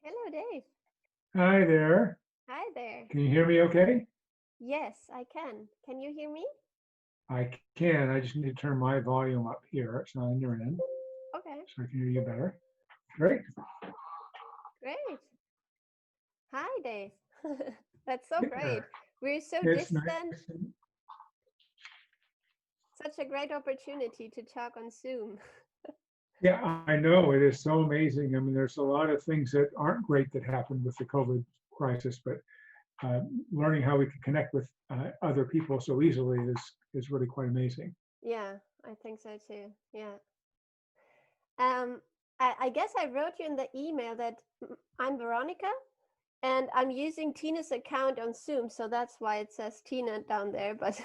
Hello, Dave. Hi there. Hi there. Can you hear me okay? Yes, I can. Can you hear me? I can. I just need to turn my volume up here. It's not on your end, Okay, so I can hear you better. Great. great. Hi, Dave. That's so Yeah, great. We're so it's distant. nice. Such a great opportunity to talk on Zoom. Yeah, I know. It is so amazing. I mean, there's a lot of things that aren't great that happened with the COVID crisis, but uh, learning how we can connect with other people so easily is really quite amazing. Yeah, I think so too. Yeah. Um, I guess I wrote you in the email that I'm Veronica and I'm using Tina's account on Zoom, so that's why it says Tina down there, but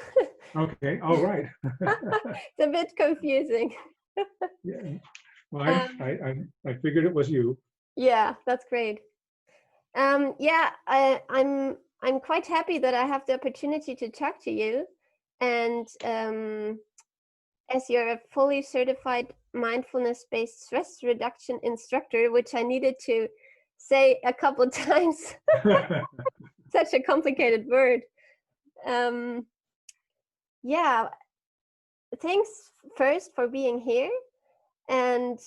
Okay. All right. it's a bit confusing. Yeah. Well, Um, I figured it was you. yeah, that's great. Yeah, I'm quite happy that I have the opportunity to talk to you, and as you're a fully certified mindfulness-based stress reduction instructor, which I needed to say a couple times, such a complicated word. Um, yeah, thanks first for being here, and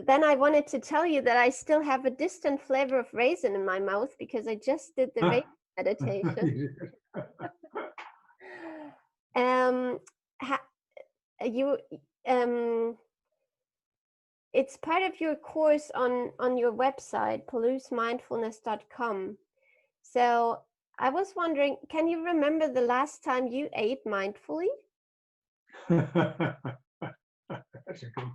then I wanted to tell you that I still have a distant flavor of raisin in my mouth because I just did the raisin meditation. Um, ha, you um, it's part of your course on your website, paloozemindfulness.com. So I was wondering, can you remember the last time you ate mindfully? That's a good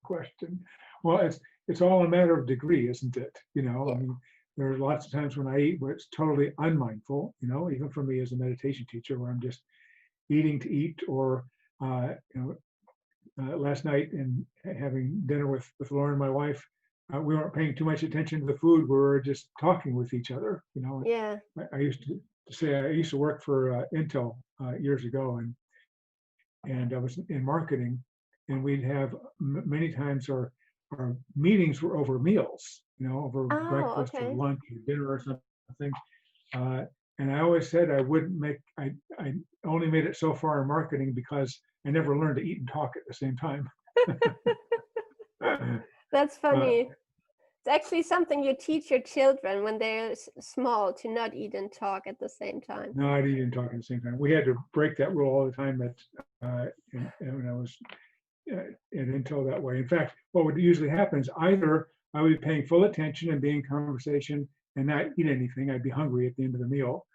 question. Well, it's all a matter of degree, isn't it? I Yeah. mean, there are lots of times when I eat where it's totally unmindful, even for me as a meditation teacher, where I'm just eating to eat, or last night in having dinner with Lauren, my wife, we weren't paying too much attention to the food. We were just talking with each other. Yeah. I used to say I used to work for Intel years ago, and I was in marketing, and we'd have many times our meetings were over meals, over Oh, breakfast or okay. lunch or dinner or something. Uh, and I always said I wouldn't make, I only made it so far in marketing because I never learned to eat and talk at the same time. That's uh, funny. It's actually something you teach your children when they're small to not eat and talk at the same time. not eat and talk at the same time. We had to break that rule all the time. When I was in Intel that way. In fact, what would usually happen is either I would be paying full attention and be in conversation and not eat anything. I'd be hungry at the end of the meal,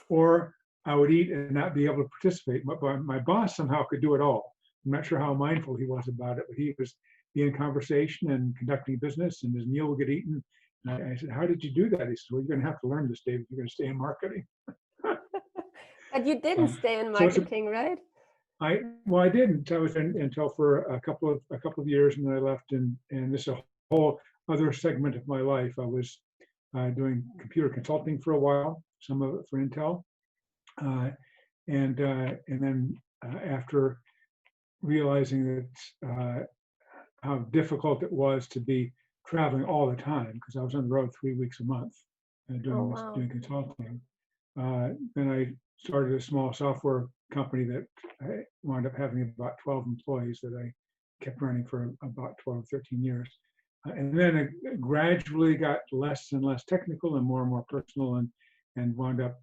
or I would eat and not be able to participate. But my boss somehow could do it all. I'm not sure how mindful he was about it, but he was in conversation and conducting business, and his meal would get eaten. And I said, "How did you do that?" He said, "Well, you're going to have to learn this, Dave. You're going to stay in marketing." But you didn't Uh, stay in so it's a marketing, right? well, I didn't. I was in Intel for a couple of years, and then I left. And this is a whole other segment of my life. I was doing computer consulting for a while, some of it for Intel, uh, and then after realizing that how difficult it was to be traveling all the time, because I was on the road 3 weeks a month Oh, doing wow. consulting. Then I started a small software company that I wound up having about 12 employees that I kept running for about 12, 13 years. And then it gradually got less and less technical and more personal, and wound up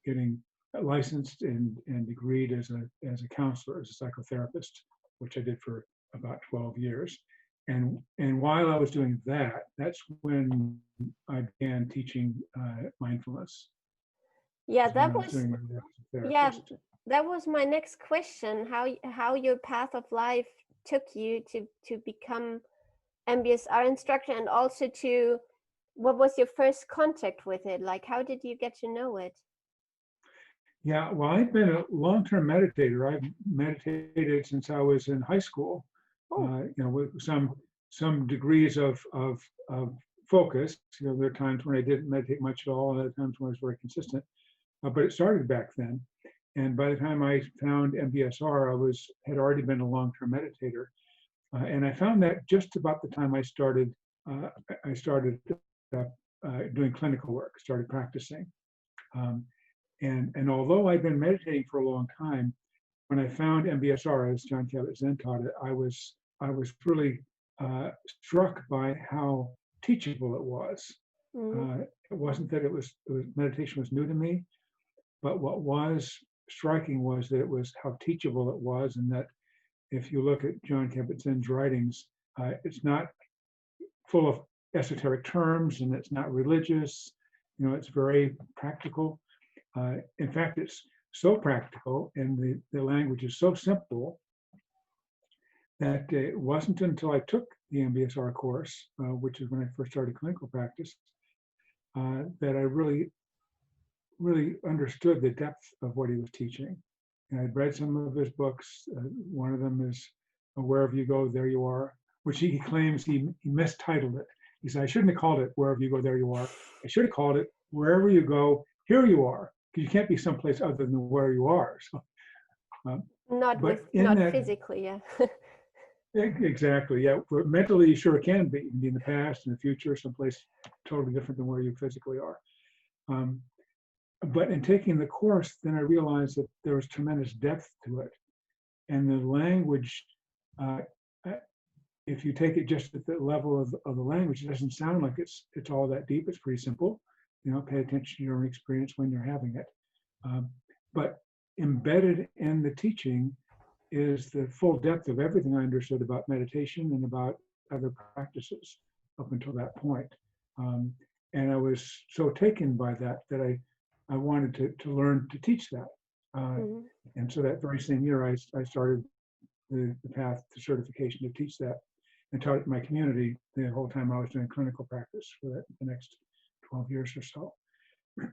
getting licensed and degreed as a counselor, as a psychotherapist, which I did for about 12 years. And while I was doing that, that's when I began teaching mindfulness, Yeah, is when that I was was doing my work as a yeah, therapist. that was my next question. How your path of life took you to become MBSR instructor, and also to what was your first contact with it? Like, how did you get to know it? Yeah, well, I've been a long-term meditator. I've meditated since I was in high school. Oh, With some degrees of focus. There are times when I didn't meditate much at all, and other times when I was very consistent. But it started back then. And by the time I found MBSR, had already been a long-term meditator. And I found that just about the time I started up doing clinical work, started practicing. And although I'd been meditating for a long time, when I found MBSR, as John Kabat-Zinn taught it, I was really struck by how teachable it was. It wasn't that meditation was new to me, but what was striking was that it was how teachable it was, and that if you look at John Kabat-Zinn's writings, it's not full of esoteric terms, and it's not religious. It's very practical. In fact, it's so practical, and the language is so simple that it wasn't until I took the MBSR course, which is when I first started clinical practice, that I really understood the depth of what he was teaching. And I'd read some of his books. One of them is Wherever You Go, There You Are, which he claims he mistitled it. He said, I shouldn't have called it Wherever You Go, There You Are. I should have called it Wherever You Go, Here You Are, because you can't be someplace other than where you are. So, not physically, yeah. Exactly, yeah. But mentally, you sure can be. You can be in the past, in the future, someplace totally different than where you physically are. But in taking the course, then I realized that there was tremendous depth to it. And the language, if you take it just at the level of the language, it doesn't sound like it's all that deep. It's pretty simple. Pay attention to your own experience when you're having it. But embedded in the teaching is the full depth of everything I understood about meditation and about other practices up until that point. And I was so taken by that I wanted to learn to teach that. And so that very same year, I started the path to certification to teach that, and taught it in my community the whole time I was doing clinical practice for the next 12 years or so.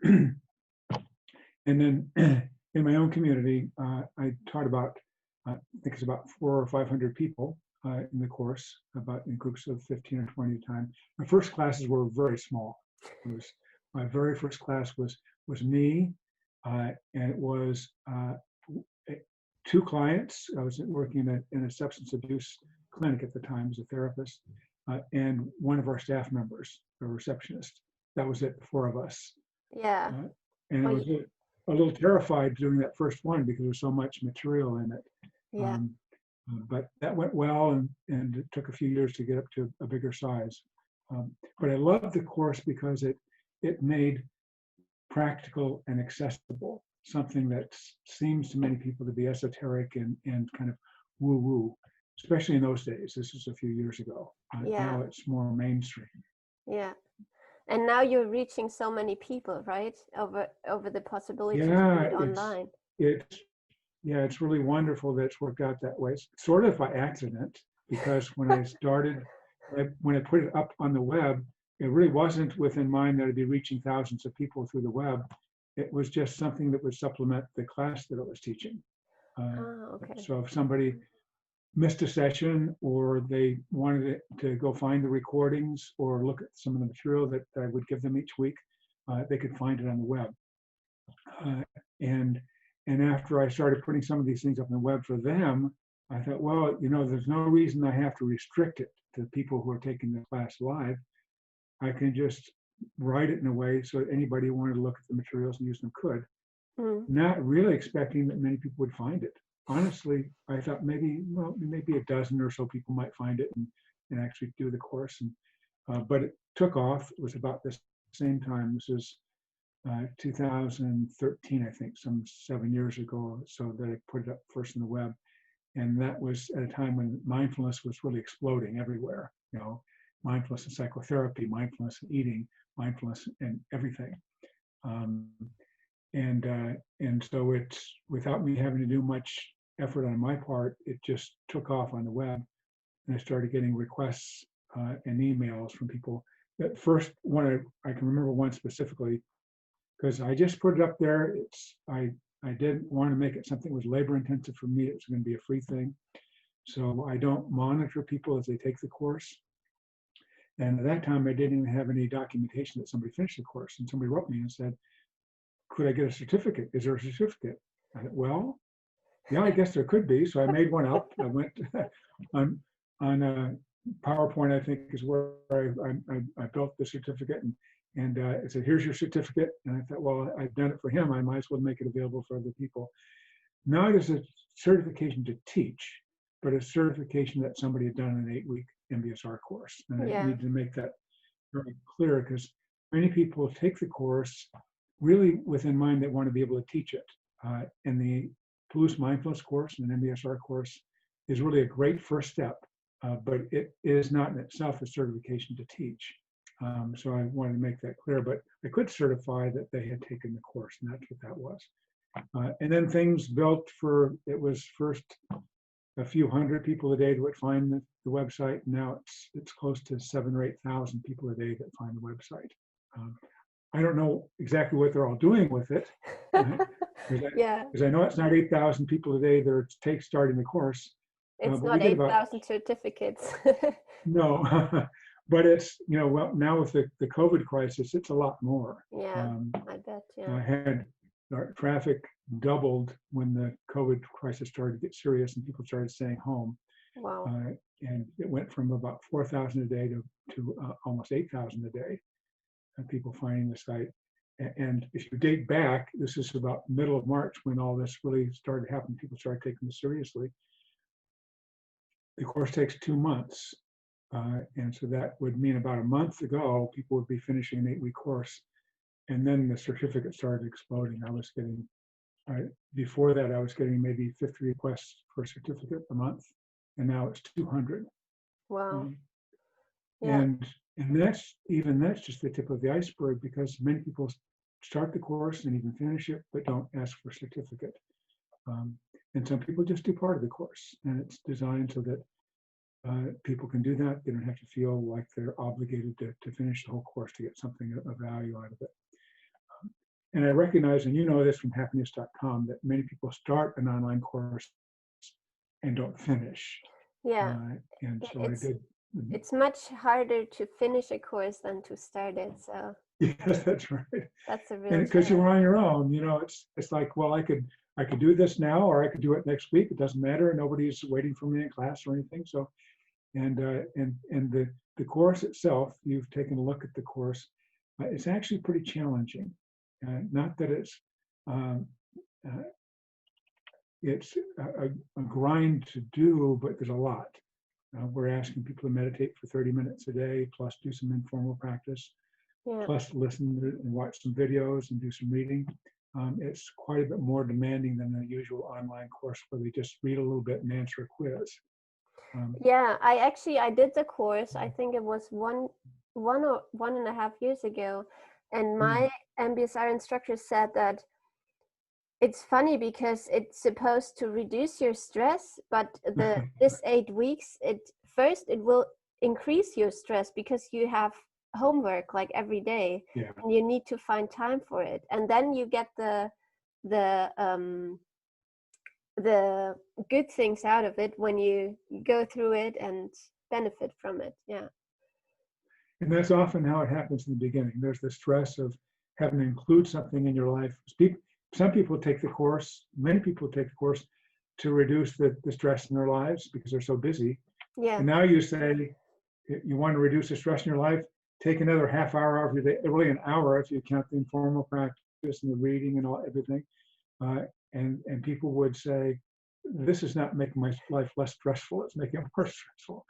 And then in my own community, I taught about, I think it's about 400 or 500 people in the course, about in groups of 15 or 20 at a time. My first classes were very small. My very first class was me, and it was 2 clients. I was working in a substance abuse clinic at the time as a therapist, and one of our staff members, a receptionist. That was it, 4 of us. Yeah. And I was a little terrified doing that first one because there was so much material in it. Yeah. But that went well, and it took a few years to get up to a bigger size. But I loved the course because it made practical and accessible something that seems to many people to be esoteric and kind of woo-woo, especially in those days. This was a few years ago. Now it's more mainstream. Yeah. And now you're reaching so many people, right? Over the possibility to do it online. It's really wonderful that it's worked out that way. It's sort of by accident, because when I started, when I put it up on the web, it really wasn't within mind that I'd be reaching thousands of people through the web. It was just something that would supplement the class that I was teaching. Okay. So if somebody missed a session, or they wanted to go find the recordings or look at some of the material that I would give them each week, they could find it on the web. And after I started putting some of these things up on the web for them, I thought, well, there's no reason I have to restrict it to people who are taking the class live. I can just write it in a way so that anybody who wanted to look at the materials and use them could, not really expecting that many people would find it. Honestly, I thought maybe a dozen or so people might find it and actually do the course. But it took off. It was about the same time. This is 2013, I think, some 7 years ago, so that I put it up first on the web. And that was at a time when mindfulness was really exploding everywhere. Mindfulness and psychotherapy, mindfulness and eating, mindfulness and everything. And so it's, without me having to do much effort on my part, it just took off on the web. And I started getting requests and emails from people. That first one, I can remember one specifically, because I just put it up there. I didn't want to make it something that was labor intensive for me. It was going to be a free thing. So I don't monitor people as they take the course. And at that time, I didn't even have any documentation that somebody finished the course. And somebody wrote me and said, could I get a certificate? Is there a certificate? I said, well, yeah, I guess there could be. So I made one up. I went on PowerPoint, I think, is where I built the certificate, and it said, "Here's your certificate." And I thought, well, I've done it for him. I might as well make it available for other people. Not as a certification to teach, but a certification that somebody had done an 8-week MBSR course. And I Yeah. need to make that very clear because many people take the course really with in mind they want to be able to teach it. And the Toulouse Mindfulness course and an MBSR course is really a great first step, but it is not in itself a certification to teach. So I wanted to make that clear, but I could certify that they had taken the course, and that's what that was. And then things built for, it was first a few hundred people a day that would find the website. Now it's close to 7,000 or 8,000 people a day that find the website. I don't know exactly what they're all doing with it. Yeah. Because I know it's not 8,000 people a day that are starting the course. It's but not we get about 8,000 certificates. no, but it's, well, now with the COVID crisis, it's a lot more. Yeah, I bet. I Yeah. had our traffic doubled when the COVID crisis started to get serious and people started staying home. Wow. And it went from about 4,000 a day to almost 8,000 a day, people finding the site. And if you date back, this is about middle of March when all this really started happening. People started taking this seriously. The course takes 2 months. And so that would mean about a month ago, people would be finishing an 8-week course. And then the certificate started exploding. I was getting, before that, I was getting maybe 50 requests for a certificate a month. And now it's 200. Wow. Yeah. And that's just the tip of the iceberg, because many people start the course and even finish it, but don't ask for a certificate. And some people just do part of the course, and it's designed so that people can do that. They don't have to feel like they're obligated to finish the whole course to get something of value out of it. And I recognize, and you know this from happiness.com, that many people start an online course and don't finish. Yeah. And so I did. It's much harder to finish a course than to start it. So yes, that's right. That's a real and because challenge. you're on your own, it's like, well, I could do this now, or I could do it next week. It doesn't matter. Nobody's waiting for me in class or anything. So, and the course itself, you've taken a look at the course. It's actually pretty challenging. Not that it's a grind to do, but there's a lot. We're asking people to meditate for 30 minutes a day, plus do some informal practice, plus listen and watch some videos and do some reading. It's quite a bit more demanding than the usual online course where they just read a little bit and answer a quiz. Yeah, I did the course. I think it was one or 1.5 years ago, and my MBSR instructor said that it's funny because it's supposed to reduce your stress, but this 8 weeks, it will increase your stress because you have homework like every day, and you need to find time for it, and then you get the good things out of it when you go through it and benefit from it. Yeah. And that's often how it happens in the beginning. There's the stress of having to include something in your life. Some people take the course, many people take the course to reduce the stress in their lives because they're so busy. Yeah. And now you say, you want to reduce the stress in your life, take another half hour out of your day, really an hour if you count the informal practice and the reading and everything. And people would say, this is not making my life less stressful, it's making it more stressful.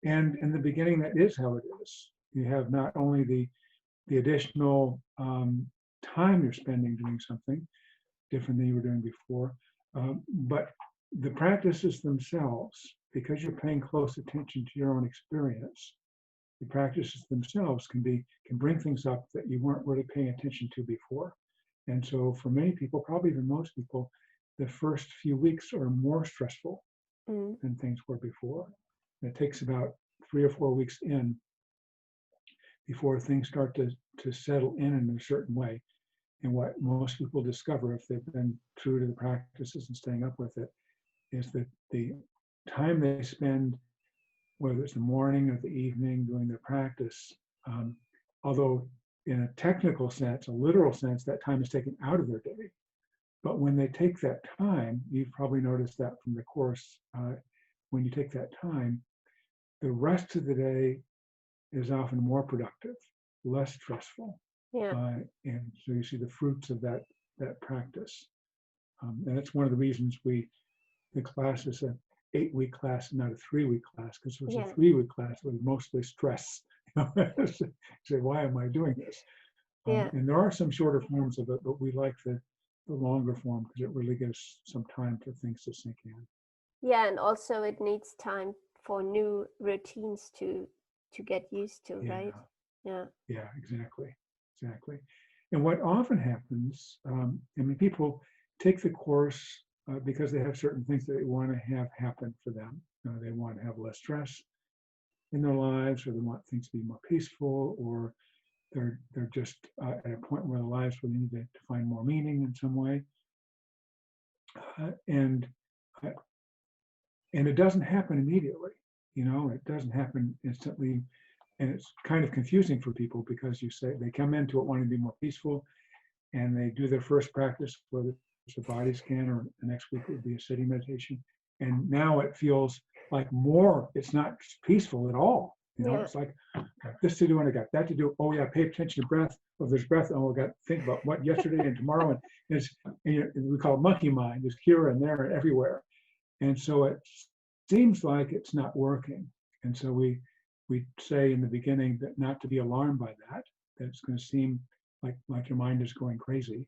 And in the beginning, that is how it is. You have not only the additional time you're spending doing something different than you were doing before, but the practices themselves, because you're paying close attention to your own experience, the practices themselves can bring things up that you weren't really paying attention to before. And so for many people, probably even most people, the first few weeks are more stressful than things were before. And it takes about 3 or 4 weeks in before things start to settle in a certain way. And what most people discover, if they've been true to the practices and staying up with it, is that the time they spend, whether it's the morning or the evening doing their practice, although in a technical sense, a literal sense, that time is taken out of their day. But when they take that time, you've probably noticed that from the course, when you take that time, the rest of the day is often more productive, less stressful. Yeah. And so you see the fruits of that practice. And that's one of the reasons the class is an 8-week class, not a 3-week class, because it was Yeah. a 3-week class, it was mostly stress. Say, why am I doing this? Yeah. And there are some shorter forms of it, but we like the longer form because it really gives some time for things to sink in. Yeah, and also it needs time for new routines to get used to, Yeah. right? Yeah. Yeah, exactly. And what often happens, people take the course because they have certain things that they want to have happen for them. They want to have less stress in their lives, or they want things to be more peaceful, or they're just at a point where their lives where they need to find more meaning in some way. And it doesn't happen immediately. It doesn't happen instantly. And it's kind of confusing for people because they come into it wanting to be more peaceful, and they do their first practice, whether it's a body scan or the next week would be a sitting meditation. And now it feels like it's not peaceful at all. Yeah. It's like, I got this to do and I got that to do. Oh yeah, pay attention to breath. Oh, there's breath. Oh, I got to think about what yesterday and tomorrow. And we call it monkey mind. It's here and there and everywhere. And so it seems like it's not working. And so we say in the beginning that not to be alarmed by that it's going to seem like your mind is going crazy.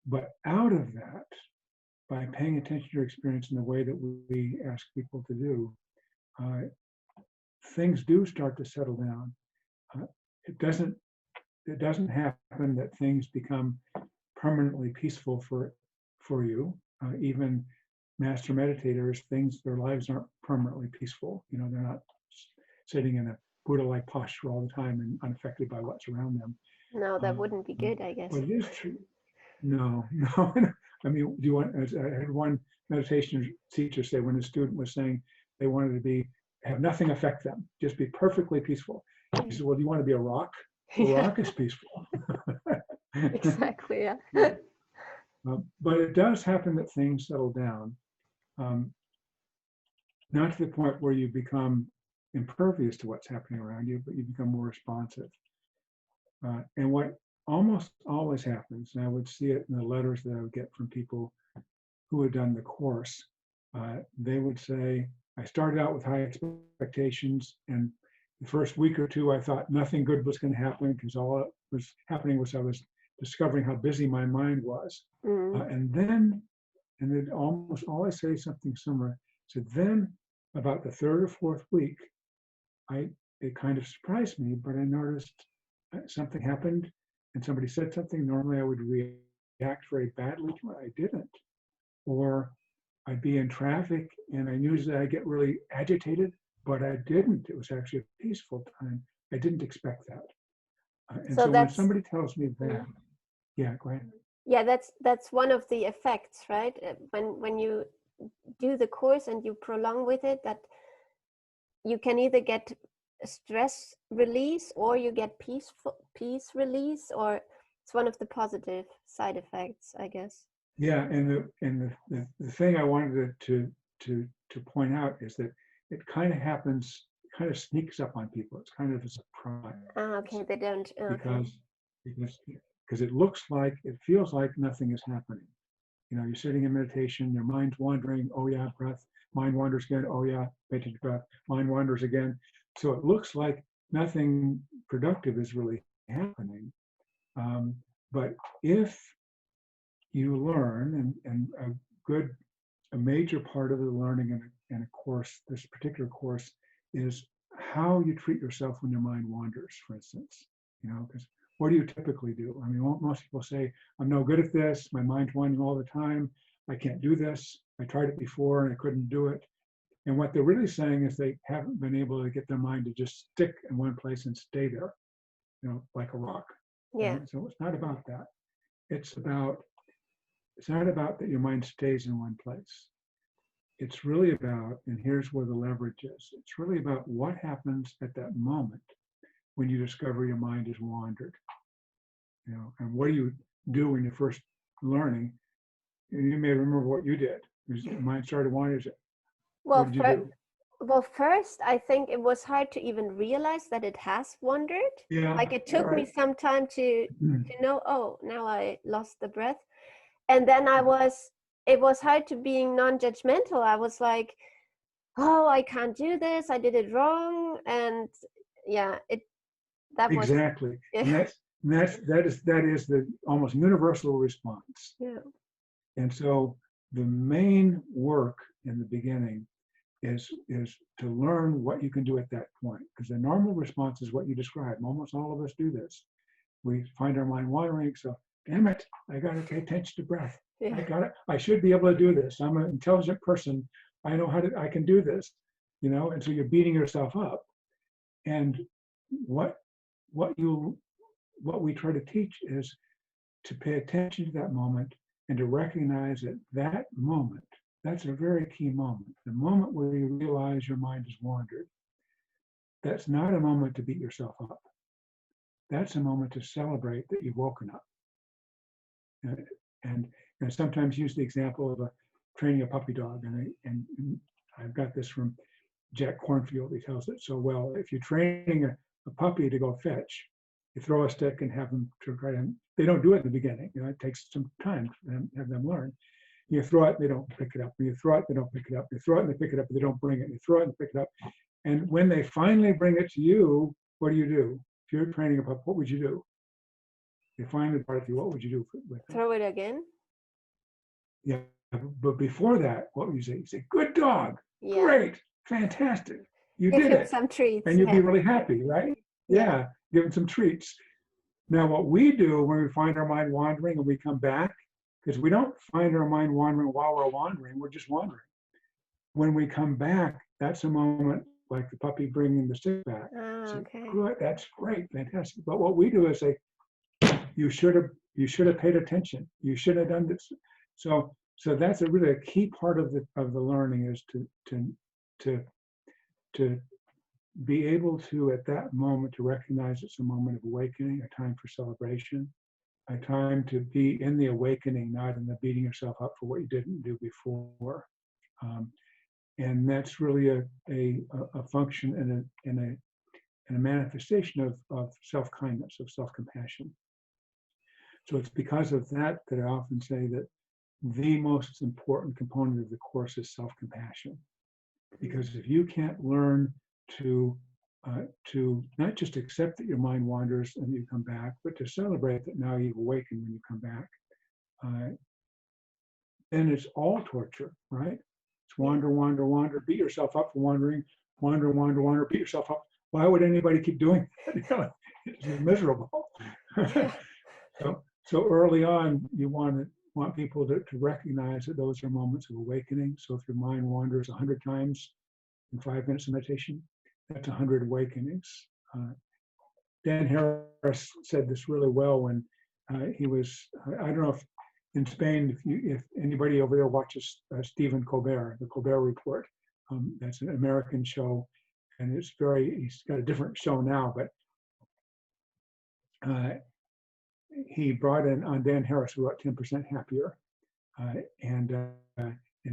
But out of that, by paying attention to your experience in the way that we ask people to do, things do start to settle down. It doesn't happen that things become permanently peaceful for you. Even master meditators, their lives aren't permanently peaceful. They're not sitting in a Buddha-like posture all the time and unaffected by what's around them. No, that wouldn't be good, I guess. But it is true. No. I mean, I had one meditation teacher say when a student was saying they wanted to have nothing affect them, just be perfectly peaceful. He said, well, do you want to be a rock? A rock is peaceful. Exactly, yeah. But it does happen that things settle down. Not to the point where you become impervious to what's happening around you, but you become more responsive. And what almost always happens, and I would see it in the letters that I would get from people who had done the course, they would say, I started out with high expectations, and the first week or two, I thought nothing good was going to happen because all that was happening was I was discovering how busy my mind was. And they'd almost always say something similar. So then about the third or fourth week, it kind of surprised me, but I noticed something happened and somebody said something. Normally I would react very badly to it. I didn't. Or I'd be in traffic and I knew that I'd get really agitated, but I didn't. It was actually a peaceful time. I didn't expect that. And so when somebody tells me that, yeah, go ahead. Yeah, that's one of the effects, right? When you do the course and you prolong with it, that you can either get stress release or you get peace release, or it's one of the positive side effects, I guess. Yeah, and the thing I wanted to point out is that it kind of happens, kind of sneaks up on people. It's kind of a surprise. Okay, they don't. Because it feels like nothing is happening. You're sitting in meditation, your mind's wandering. Oh yeah, breath. Mind wanders again. Oh yeah, meditate breath. Mind wanders again. So it looks like nothing productive is really happening. But if you learn, and a major part of the learning in a course, this particular course, is how you treat yourself when your mind wanders, for instance. Because what do you typically do? I mean, most people say, I'm no good at this. My mind's wandering all the time. I can't do this. I tried it before and I couldn't do it. And what they're really saying is they haven't been able to get their mind to just stick in one place and stay there, like a rock. Yeah. So it's not about that. It's not about that your mind stays in one place. It's really about, and here's where the leverage is, it's really about what happens at that moment when you discover your mind has wandered. And what do you do when you're first learning? And you may remember what you did. Your mind started wandering. Well, what did you do? Well, first, I think it was hard to even realize that it has wandered. Yeah, Like it took me right. some time to know, oh, now I lost the breath. And then it was hard to being non-judgmental. I was like, oh, I can't do this. I did it wrong. And yeah, that was, Exactly. yeah. And that is the almost universal response. Yeah. And so the main work in the beginning is to learn what you can do at that point. Because the normal response is what you described. Almost all of us do this. We find our mind wandering, so damn it, I got to pay attention to breath. Yeah. I should be able to do this. I'm an intelligent person. I know I can do this, and so you're beating yourself up. And what we try to teach is to pay attention to that moment and to recognize that that moment, that's a very key moment. The moment where you realize your mind has wandered, that's not a moment to beat yourself up. That's a moment to celebrate that you've woken up. And I sometimes use the example of training a puppy dog, and I've got this from Jack Cornfield. He tells it so well. If you're training a puppy to go fetch, you throw a stick and have them to try to. They don't do it in the beginning. It takes some time to have them learn. You throw it, they don't pick it up. When you throw it, they don't pick it up. You throw it and they pick it up, but they don't bring it. You throw it and pick it up. And when they finally bring it to you, what do? If you're training a puppy, what would you do? They finally brought it to you, what would you do with it? Throw it again? Yeah, but before that, what would you say? You say, good dog, Yeah. Great, fantastic. You Give did him it. some treats. And you'd be really happy, right? Yeah, give him some treats. Now, what we do when we find our mind wandering and we come back, because we don't find our mind wandering while we're wandering, we're just wandering. When we come back, that's a moment like the puppy bringing the stick back. Okay. Good, that's great, fantastic. But what we do is say, you should have paid attention. You should have done this. So that's really a key part of the learning is to be able to at that moment to recognize it's a moment of awakening, a time for celebration, a time to be in the awakening, not in the beating yourself up for what you didn't do before. And that's really a function and a manifestation of self-kindness, of self-compassion. So it's because of that that I often say that the most important component of the course is self-compassion. Because if you can't learn to not just accept that your mind wanders and you come back, but to celebrate that now you've awakened when you come back, then it's all torture, right? It's wander, wander, wander, beat yourself up for wandering, wander, wander, wander, beat yourself up. Why would anybody keep doing that? It's miserable. So early on, you want people to recognize that those are moments of awakening. So if your mind wanders 100 times in 5 minutes of meditation, that's 100 awakenings. Dan Harris said this really well when he was, I don't know if in Spain, if anybody over there watches Stephen Colbert, the Colbert Report, that's an American show, and he's got a different show now, but he brought in on Dan Harris, who wrote 10% Happier. And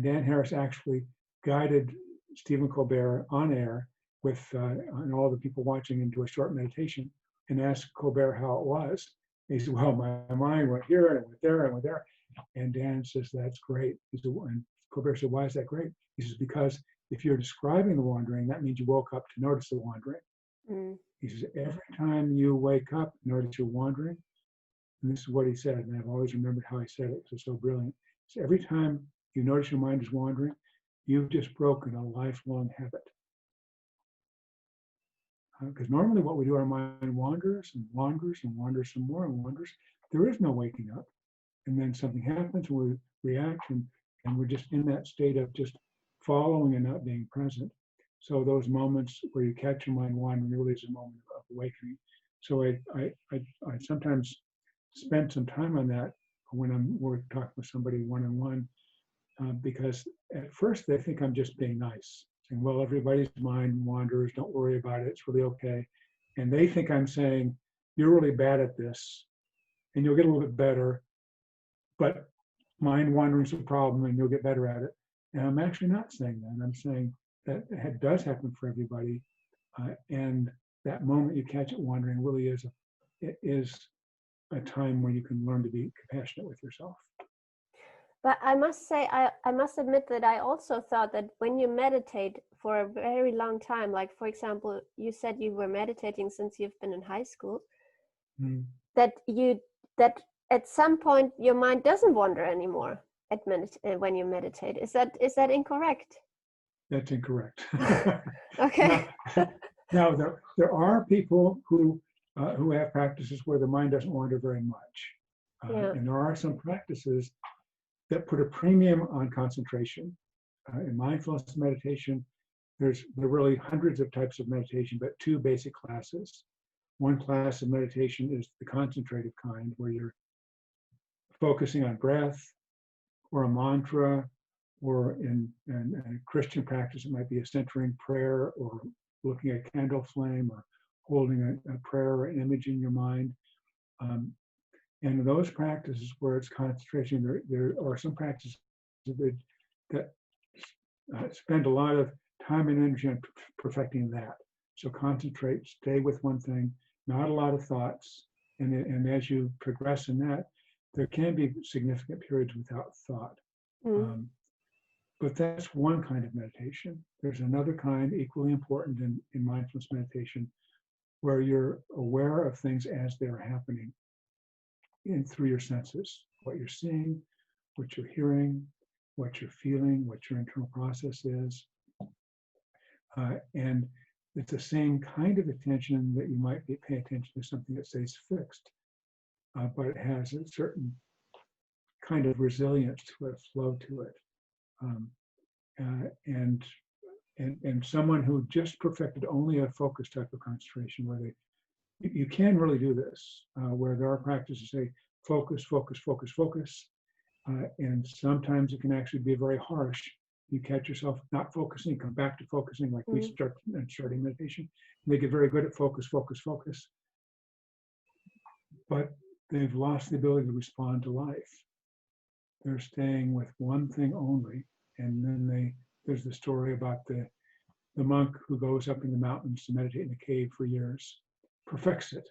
Dan Harris actually guided Stephen Colbert on air with and all the people watching into a short meditation and asked Colbert how it was. He said, well, my mind went here and it went there and went there. And Dan says, that's great. And Colbert said, why is that great? He says, because if you're describing the wandering, that means you woke up to notice the wandering. He says, every time you wake up, notice you're wandering. And this is what he said, and I've always remembered how he said it because it's so brilliant. So every time you notice your mind is wandering, you've just broken a lifelong habit. Because normally what we do, our mind wanders and wanders and wanders some more and wanders. There is no waking up. And then something happens, and we react, and we're just in that state of just following and not being present. So those moments where you catch your mind wandering really is a moment of awakening. So I sometimes spend some time on that when we're talking with somebody one-on-one, because at first they think I'm just being nice, saying, well, everybody's mind wanders, don't worry about it, it's really okay. And they think I'm saying, you're really bad at this, and you'll get a little bit better, but mind wandering is a problem and you'll get better at it. And I'm actually not saying that. I'm saying, does happen for everybody, and that moment you catch it wandering really is a time where you can learn to be compassionate with yourself. But I must say, I must admit that I also thought that when you meditate for a very long time, like for example, you said you were meditating since you've been in high school, Mm. that at some point your mind doesn't wander anymore when you meditate. Is that incorrect? That's incorrect. Okay. Now there are people who have practices where the mind doesn't wander very much, Yeah. and there are some practices that put a premium on concentration. In mindfulness meditation, there are really hundreds of types of meditation, but two basic classes. One class of meditation is the concentrative kind, where you're focusing on breath or a mantra, or in a Christian practice, it might be a centering prayer or looking at candle flame or holding a prayer or an image in your mind. And those practices where it's concentration, there are some practices that spend a lot of time and energy on perfecting that. So concentrate, stay with one thing, not a lot of thoughts. And as you progress in that, there can be significant periods without thought. Mm. But that's one kind of meditation. There's another kind, equally important in mindfulness meditation, where you're aware of things as they're happening through your senses, what you're seeing, what you're hearing, what you're feeling, what your internal process is. And it's the same kind of attention that you might pay attention to something that stays fixed, but it has a certain kind of resilience to it, flow to it. And someone who just perfected only a focus type of concentration, where you can really do this, where there are practices say focus, focus, focus, focus, and sometimes it can actually be very harsh. You catch yourself not focusing, come back to focusing, like we starting meditation. And they get very good at focus, focus, focus, but they've lost the ability to respond to life. They're staying with one thing only, and then there's the story about the monk who goes up in the mountains to meditate in a cave for years, perfects it.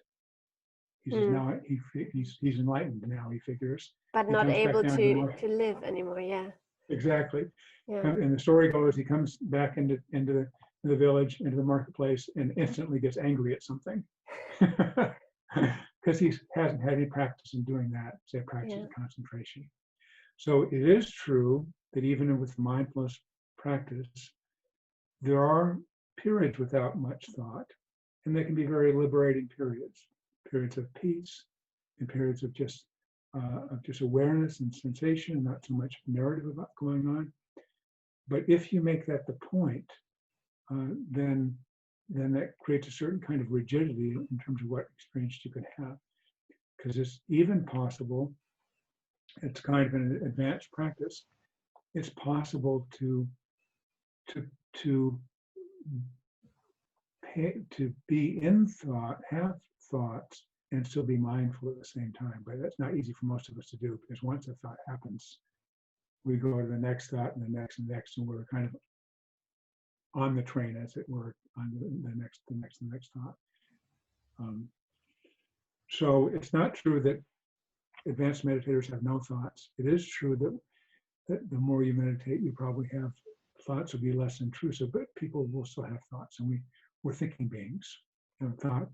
He says now he's enlightened now, he figures. But he not able to live anymore, yeah. Exactly. Yeah. And the story goes, he comes back into the village, into the marketplace, and instantly gets angry at something. Because he hasn't had any practice in doing that, say practice of concentration. So it is true that even with mindfulness practice, there are periods without much thought, and they can be very liberating periods of peace, and periods of just awareness and sensation, not so much narrative about going on. But if you make that the point, then that creates a certain kind of rigidity in terms of what experience you can have. Because it's even possible, it's kind of an advanced practice, it's possible to be in thought, have thoughts, and still be mindful at the same time. But that's not easy for most of us to do, because once a thought happens, we go to the next thought and the next and next, and we're kind of on the train, as it were, on the next thought. So it's not true that advanced meditators have no thoughts. It is true that the more you meditate, you probably have thoughts will be less intrusive, but people will still have thoughts, and we're thinking beings. And thought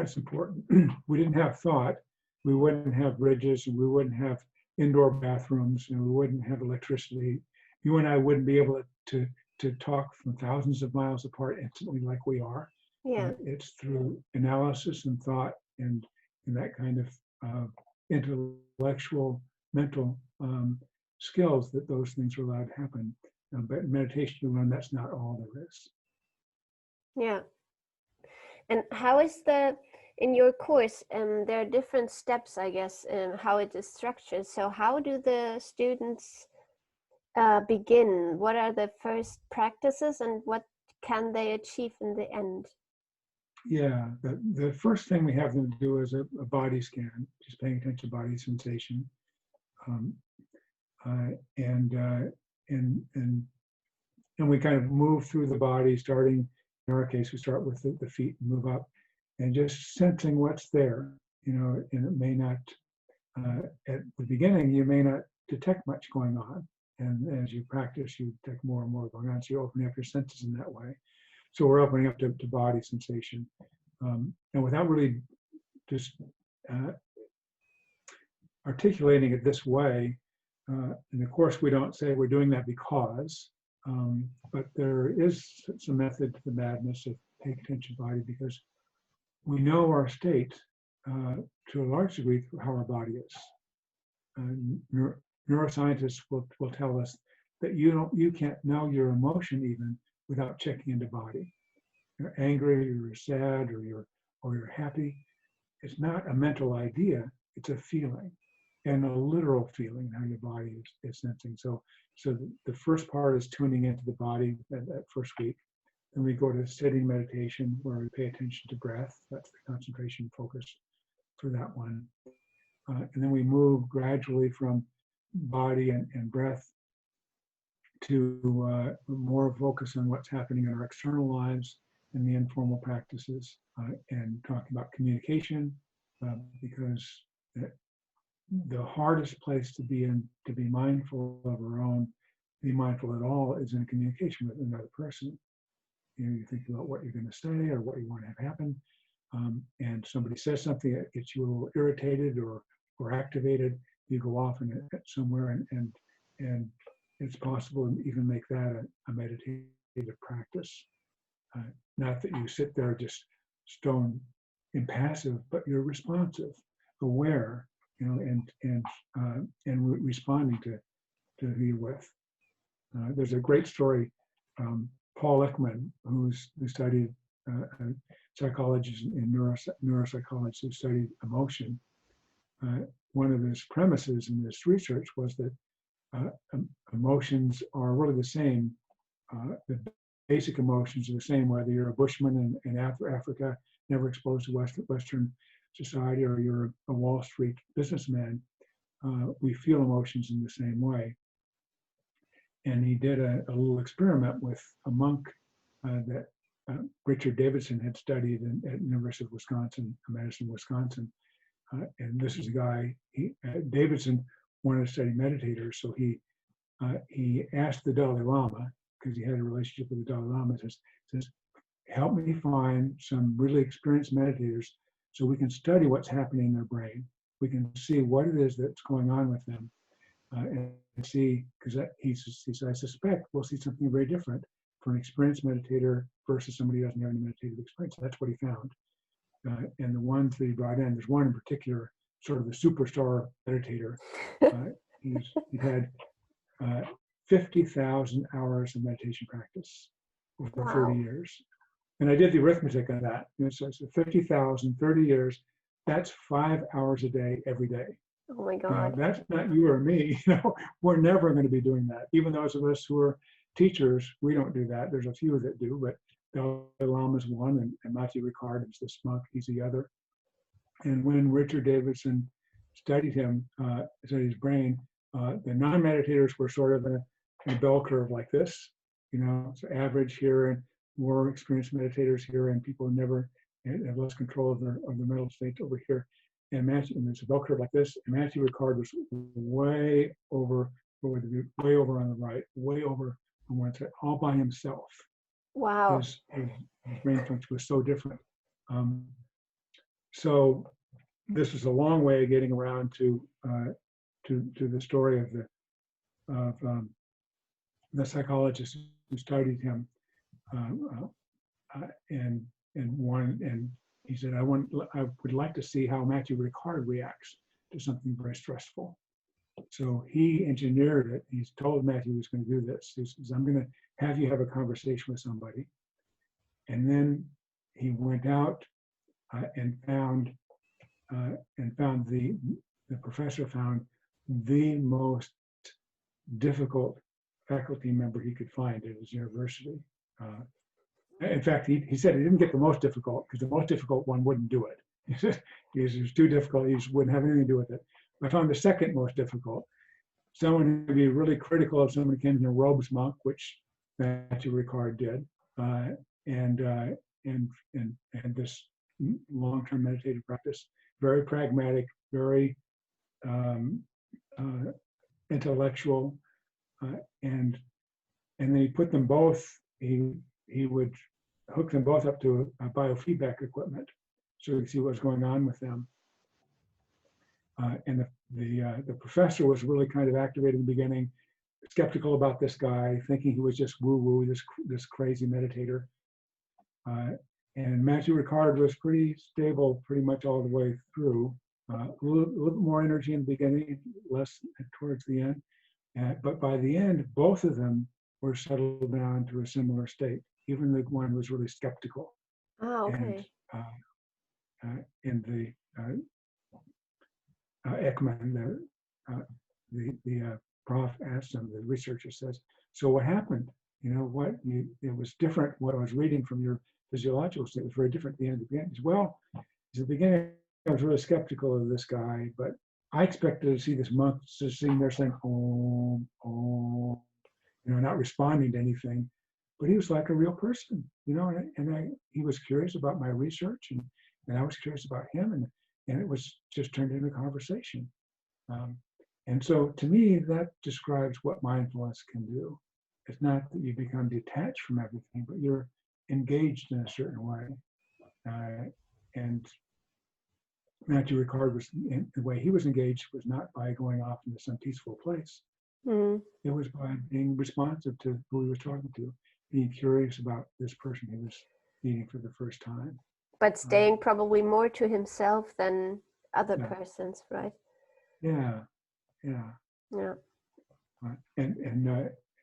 is important. We didn't have thought, we wouldn't have bridges, and we wouldn't have indoor bathrooms, and we wouldn't have electricity. You and I wouldn't be able to talk from thousands of miles apart instantly like we are. Yeah. It's through analysis and thought and that kind of intellectual, mental skills that those things are allowed to happen. But in meditation, you learn that's not all there is. Yeah. And how is in your course, there are different steps, I guess, how it is structured. So how do the students begin? What are the first practices, and what can they achieve in the end? Yeah, the first thing we have them do is a body scan, just paying attention to body sensation. And And we kind of move through the body, starting, in our case, we start with the feet and move up, and just sensing what's there, and it may not, at the beginning, you may not detect much going on. And as you practice, you detect more and more going on. So you're opening up your senses in that way. So we're opening up to body sensation. And without really just articulating it this way, and of course, we don't say we're doing that because, but there is some method to the madness of paying attention to body, because we know our state to a large degree through how our body is. Neuroscientists will tell us that you can't know your emotion even without checking into body. You're angry, or you're sad, or you're happy. It's not a mental idea; it's a feeling, and a literal feeling how your body is sensing. So the first part is tuning into the body that first week. Then we go to sitting meditation, where we pay attention to breath. That's the concentration focus for that one. And then we move gradually from body and breath to more focus on what's happening in our external lives and the informal practices, and talking about communication, because the hardest place to be in, to be mindful of our own, be mindful at all, is in communication with another person. You think about what you're going to say or what you want to have happen, and somebody says something that gets you a little irritated or activated. You go off and somewhere, and it's possible to even make that a meditative practice. Not that you sit there just stone impassive, but you're responsive, aware, and responding to who you're with. There's a great story. Paul Ekman, who studied psychology and neuropsychology, who studied emotion. One of his premises in this research was that emotions are really the same. The basic emotions are the same, whether you're a bushman in Africa, never exposed to Western society, or you're a Wall Street businessman. We feel emotions in the same way. And he did a little experiment with a monk that Richard Davidson had studied at University of Wisconsin, Madison, Wisconsin. And this is a guy, Davidson wanted to study meditators, so he asked the Dalai Lama, because he had a relationship with the Dalai Lama, says, help me find some really experienced meditators so we can study what's happening in their brain. We can see what it is that's going on with them, and see, because he said, I suspect we'll see something very different for an experienced meditator versus somebody who doesn't have any meditative experience. So that's what he found. And the ones that he brought in, there's one in particular, sort of the superstar meditator. He's had 50,000 hours of meditation practice over 30 years. And I did the arithmetic on that. So 50,000, 30 years, that's 5 hours a day, every day. Oh my God. That's not you or me. We're never going to be doing that. Even those of us who are teachers, we don't do that. There's a few that do, but Dalai Lama is one, and Matthew Ricard is this monk, he's the other. And when Richard Davidson studied him, studied his brain, the non-meditators were sort of in a bell curve like this, so average here, and more experienced meditators here, and people who never have less control of their mental state over here. And there's a bell curve like this, and Matthew Ricard was way over on the right, way over on one side, all by himself. Wow. His brain function was so different. So this was a long way of getting around to the story of the psychologist who studied him, and he said, I would like to see how Matthew Ricard reacts to something very stressful. So he engineered it. He's told Matthew he was going to do this. He says, I'm going to have you have a conversation with somebody. And then he went out and found the professor found the most difficult faculty member he could find at his university. In fact, he said he didn't get the most difficult, because the most difficult one wouldn't do it. He said it was too difficult. He just wouldn't have anything to do with it. I found the second most difficult, someone who would be really critical of someone who came in a robes monk, which Matthew Ricard did, and this long-term meditative practice, very pragmatic, very intellectual, and then he put them both. He would hook them both up to a biofeedback equipment, so we could see what was going on with them. And the professor was really kind of activated in the beginning, skeptical about this guy, thinking he was just woo-woo, this crazy meditator. And Matthew Ricard was pretty stable pretty much all the way through. A little bit more energy in the beginning, less towards the end. But by the end, both of them were settled down to a similar state. Even the one was really skeptical. Oh, okay. And the Ekman, the prof asked him, the researcher says, so what happened? You know, it was different. What I was reading from your physiological state was very different at the end of the beginning. He said, well, at the beginning, I was really skeptical of this guy, but I expected to see this monk just sitting there saying, oh, oh, you know, not responding to anything. But he was like a real person, you know, he was curious about my research, and I was curious about him, and it was just turned into a conversation. And so to me, that describes what mindfulness can do. It's not that you become detached from everything, but you're engaged in a certain way. And Matthew Ricard was, the way he was engaged was not by going off into some peaceful place. It was by being responsive to who he was talking to, being curious about this person he was meeting for the first time. But staying probably more to himself than other Yeah. persons, right? Yeah. Yeah. And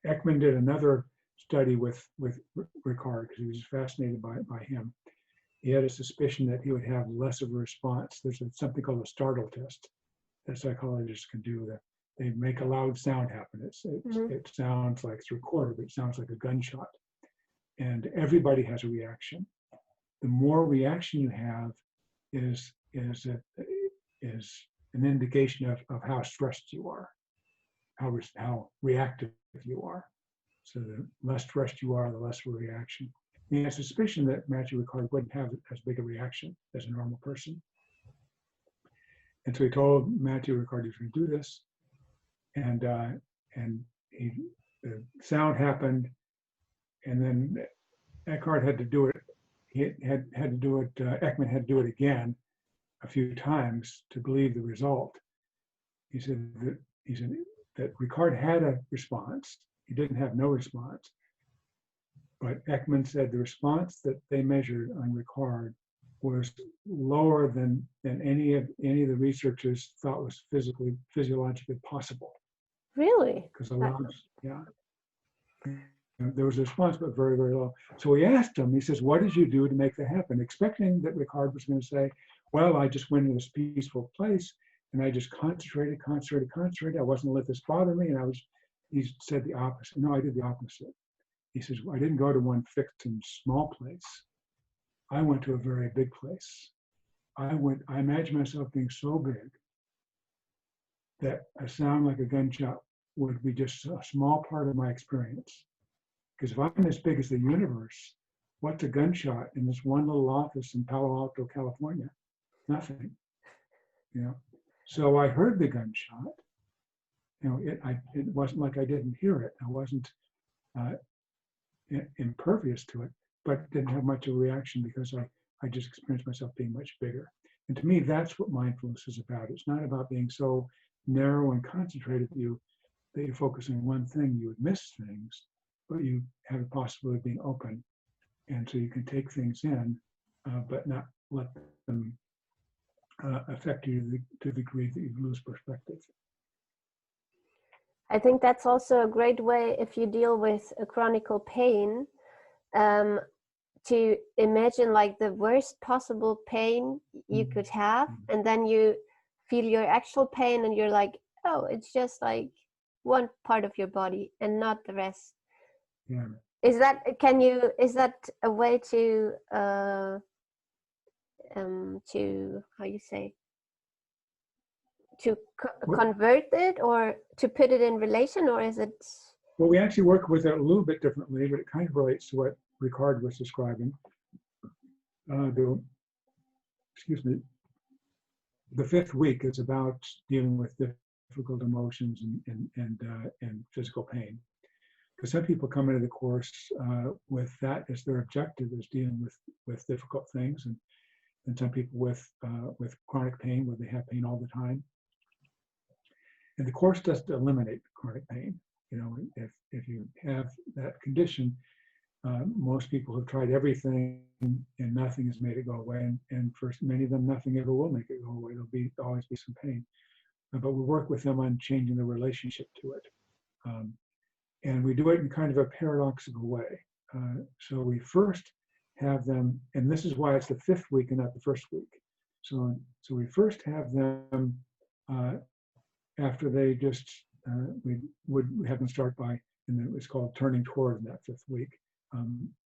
Ekman did another study with Ricard because he was fascinated by him. He had a suspicion that he would have less of a response. There's something called a Startle Test that psychologists can do. That they make a loud sound happen. It sounds like it's recorded, but it sounds like a gunshot. And everybody has a reaction. The more reaction you have is an indication of how stressed you are, how reactive you are. So the less stressed you are, the less of a reaction. He had a suspicion that Matthew Ricard wouldn't have as big a reaction as a normal person. And so he told Matthew Ricard he was going to do this. And the sound happened, and then Eckhart had to do it. He had to do it. Ekman had to do it again a few times to believe the result. He said that Ricard had a response. He didn't have no response. But Ekman said the response that they measured on Ricard was lower than any of the researchers thought was physiologically possible. Really? Because there was a response, but very, very low. So we asked him, he says, what did you do to make that happen? Expecting that Ricard was going to say, well, I just went into this peaceful place and I just concentrated. I wasn't going to let this bother me. And he said the opposite. No, I did the opposite. He says, well, I didn't go to one fixed and small place. I went to a very big place. I imagined myself being so big that a sound like a gunshot would be just a small part of my experience. Because if I'm as big as the universe, what's a gunshot in this one little office in Palo Alto, California? Nothing, you know. So I heard the gunshot. You know, it wasn't like I didn't hear it. I wasn't impervious to it, but didn't have much of a reaction because I just experienced myself being much bigger. And to me, that's what mindfulness is about. It's not about being so narrow and concentrated that you're focusing on one thing, you would miss things, but you have the possibility of being open. And so you can take things in, but not let them affect you to the degree that you lose perspective. I think that's also a great way, if you deal with a chronic pain, to imagine like the worst possible pain you could have, and then you feel your actual pain and you're like, oh, it's just like one part of your body and not the rest. Yeah. Is that a way to how you say, to convert it or to put it in relation, or is it Well, we actually work with it a little bit differently, but it kind of relates to what Ricard was describing. Excuse me. The fifth week is about dealing with difficult emotions and physical pain. Because some people come into the course with that as their objective, is dealing with difficult things, and some people with chronic pain, where they have pain all the time. And the course doesn't eliminate chronic pain. You know, if you have that condition, most people have tried everything and nothing has made it go away. And for many of them, nothing ever will make it go away. There'll always be some pain. But we work with them on changing the relationship to it. And we do it in kind of a paradoxical way. So we first have them, and this is why it's the fifth week and not the first week. So we first have them after they just, we would have them start by, and it's called turning toward in that fifth week.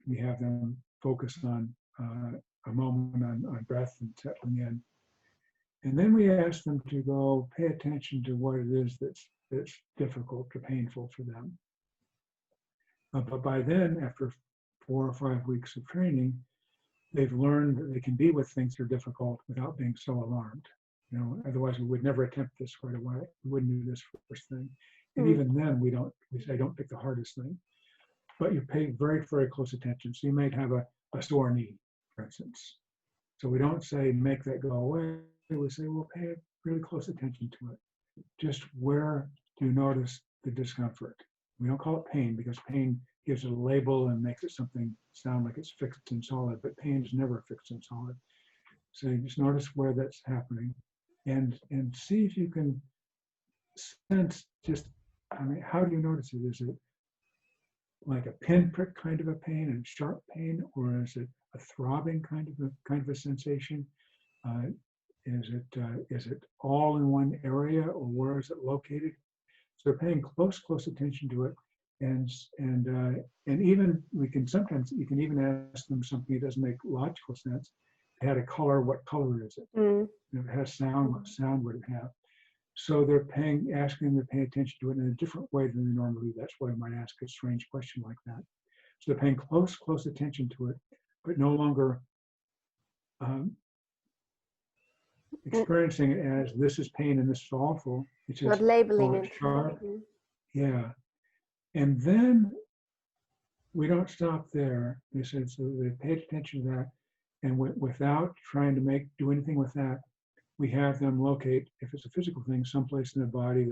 We have them focus on a moment on breath and settling in. And then we ask them to go pay attention to what it is that's difficult or painful for them. But by then, after 4 or 5 weeks of training, they've learned that they can be with things that are difficult without being so alarmed. You know, otherwise we would never attempt this right away. We wouldn't do this first thing. And even then we say, don't pick the hardest thing. But you pay very, very close attention. So you might have a sore knee, for instance. So we don't say, make that go away. We say, well, pay really close attention to it. Just where do you notice the discomfort? We don't call it pain, because pain gives it a label and makes it something sound like it's fixed and solid, but pain is never fixed and solid. So you just notice where that's happening and see if you can sense just, I mean, how do you notice it? Is it like a pinprick kind of a pain and sharp pain, or is it a throbbing kind of a sensation? Is it all in one area, or where is it located? So they're paying close attention to it, and even you can even ask them something that doesn't make logical sense. If it had a color, what color is it? If it has sound, what sound would it have? So they're asking them to pay attention to it in a different way than they normally do. That's why I might ask a strange question like that. So they're paying close attention to it, but no longer experiencing it as this is pain and this is awful. It's just not labeling it. Sharp. Yeah. And then we don't stop there. They said, so they paid attention to that, and without trying to do anything with that, we have them locate, if it's a physical thing, someplace in the body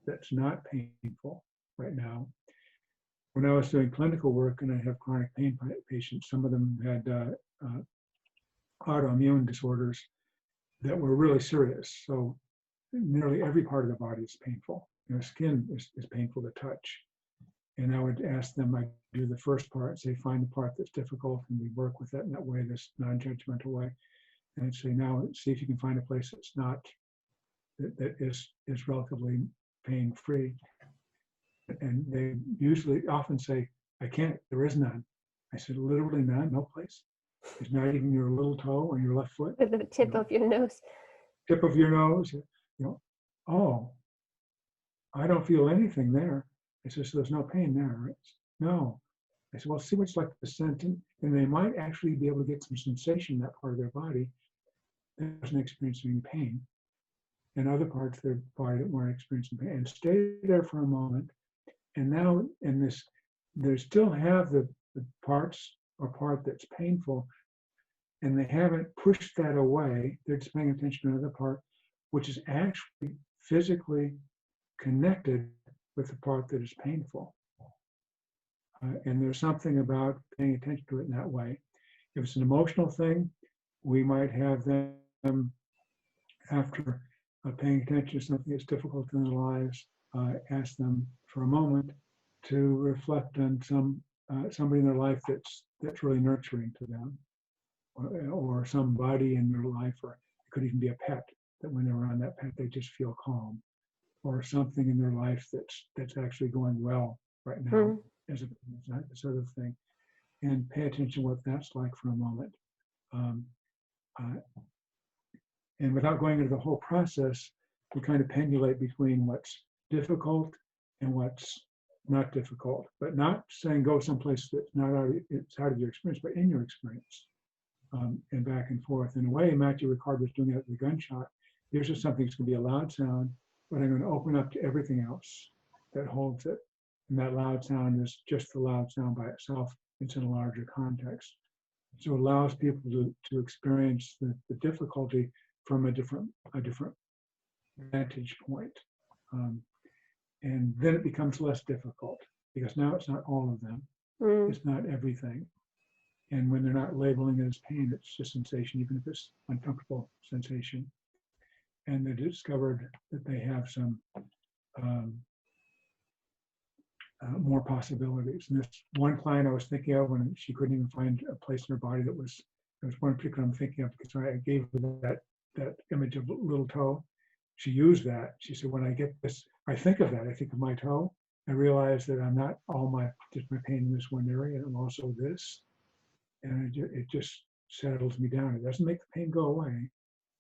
that's not painful right now. When I was doing clinical work and I have chronic pain patients, some of them had autoimmune disorders that were really serious. So nearly every part of the body is painful. You know, skin is painful to touch. And I would ask them, I do the first part, say, find the part that's difficult, and we work with that in that way, this non-judgmental way. And I'd say, now see if you can find a place that's not, that is relatively pain-free. And they often say, I can't, there is none. I said, literally none, no place. There's not even your little toe or your left foot. With the tip of your nose. Tip of your nose, you know, oh, I don't feel anything there. I said, so there's no pain there, right? No. I said, well, see what's like the sentence, and they might actually be able to get some sensation in that part of their body that doesn't experience any pain, and other parts of their body that weren't experiencing pain, and stay there for a moment. And now they still have the parts or part that's painful, and they haven't pushed that away. They're just paying attention to another part, which is actually physically connected with the part that is painful. And there's something about paying attention to it in that way. If it's an emotional thing, we might have them, after paying attention to something that's difficult in their lives, ask them for a moment to reflect on somebody in their life that's really nurturing to them, or somebody in their life, or it could even be a pet, that when they're around that pet, they just feel calm, or something in their life that's actually going well right now, as a sort of thing, and pay attention to what that's like for a moment. And without going into the whole process, we kind of pendulate between what's difficult and what's not difficult, but not saying go someplace that's not out of, it's out of your experience, but in your experience, and back and forth. In a way, Matthew Ricard was doing that with the gunshot. Here's just something that's going to be a loud sound, but I'm going to open up to everything else that holds it. And that loud sound is just the loud sound by itself. It's in a larger context. So it allows people to experience the difficulty from a different vantage point. And then it becomes less difficult because now it's not all of them. It's not everything. And when they're not labeling it as pain, it's just sensation, even if it's uncomfortable sensation. And they discovered that they have some more possibilities. And this one client I was thinking of when she couldn't even find a place in her body there was one particular I'm thinking of because I gave her that image of little toe. She used that. She said, when I get this, I think of that. I think of my toe. I realize that I'm not just my pain in this one area, and also this. And it just settles me down. It doesn't make the pain go away,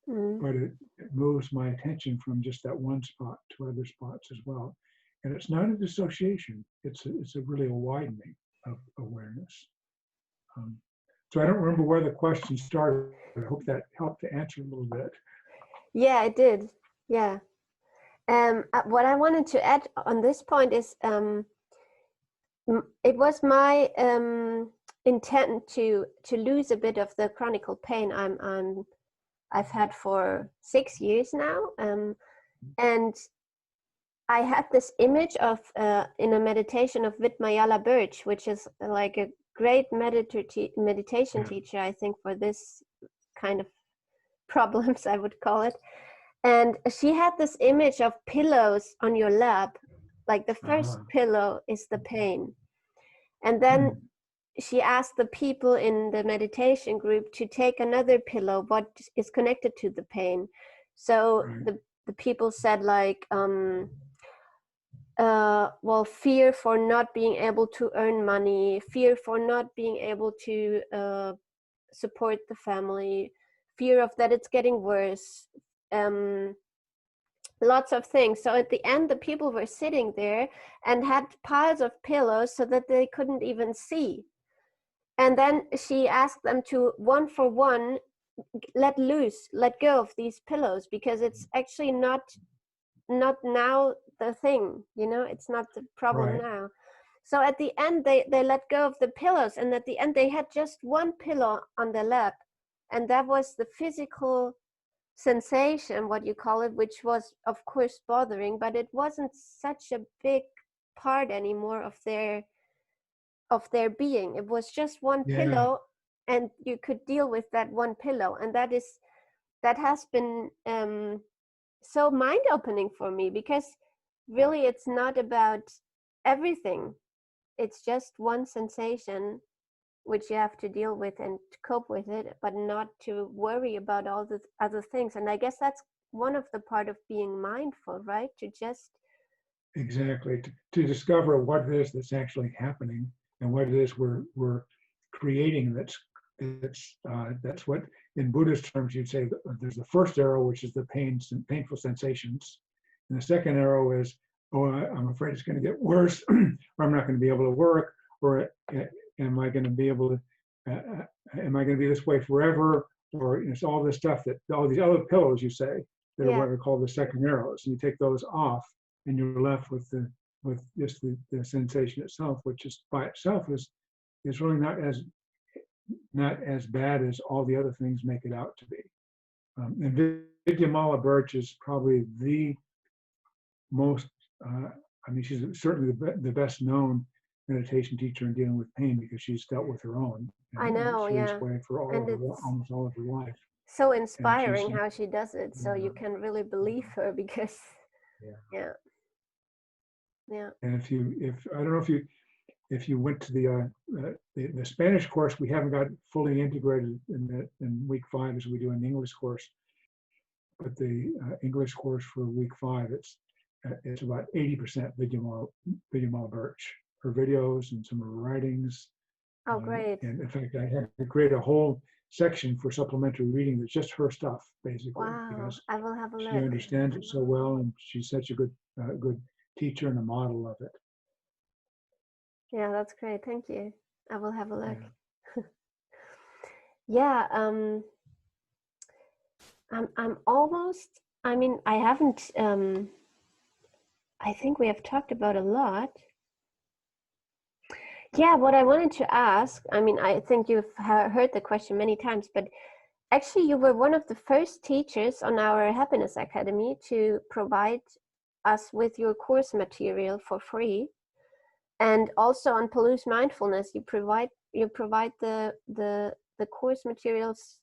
but it moves my attention from just that one spot to other spots as well. And it's not a dissociation. It's really a widening of awareness. So I don't remember where the question started. I hope that helped to answer a little bit. Yeah, it did. Yeah. What I wanted to add on this point is it was my intent to lose a bit of the chronic pain I've had for 6 years now, and I had this image of in a meditation of Vitmayala Birch, which is like a great meditation teacher, I think, for this kind of problems, I would call it. And she had this image of pillows on your lap, like the first pillow is the pain. And then she asked the people in the meditation group to take another pillow, what is connected to the pain. So the people said like, well, fear for not being able to earn money, fear for not being able to support the family, fear of that it's getting worse, lots of things. So at the end, the people were sitting there and had piles of pillows so that they couldn't even see. And then she asked them to, one for one, let go of these pillows, because it's actually not now the thing, it's not the problem now. So at the end, they let go of the pillows, and at the end they had just one pillow on their lap, and that was the physical sensation, what you call it, which was of course bothering, but it wasn't such a big part anymore of their being. It was just one pillow, and you could deal with that one pillow. And that has been so mind-opening for me, because really it's not about everything. It's just one sensation which you have to deal with and cope with it, but not to worry about all the other things. And I guess that's one of the part of being mindful, right? To just exactly to discover what it is that's actually happening and what it is we're creating. That's what in Buddhist terms you'd say there's the first arrow, which is the painful sensations, and the second arrow is, I'm afraid it's going to get worse, or I'm not going to be able to work, or am I going to be able to? Am I going to be this way forever? Or it's all this stuff that all these other pillows you say that are what are called the second arrows, and you take those off, and you're left with just the sensation itself, which is by itself is really not as bad as all the other things make it out to be. And Vidyamala Birch is probably the most. She's certainly the best known meditation teacher in dealing with pain, because she's dealt with her own. I know, way for almost all of her life. So inspiring how she does it. So you can really believe her, because yeah. And I don't know if you went to the Spanish course, we haven't got fully integrated in week 5 as we do in the English course. But the English course for week 5, it's about 80% Vidyamala Birch, her videos and some of her writings. Oh, great. And in fact, I had to create a whole section for supplementary reading that's just her stuff, basically. Wow, because I will have a look. she understands it so well, and she's such a good teacher and a model of it. Yeah, that's great. Thank you. I will have a look. Yeah. Yeah, I'm almost, I mean, I haven't, I think we have talked about a lot. Yeah, what I wanted to ask, I mean, I think you've heard the question many times, but actually you were one of the first teachers on our Happiness Academy to provide us with your course material for free. And also on Palouse Mindfulness, you provide the course materials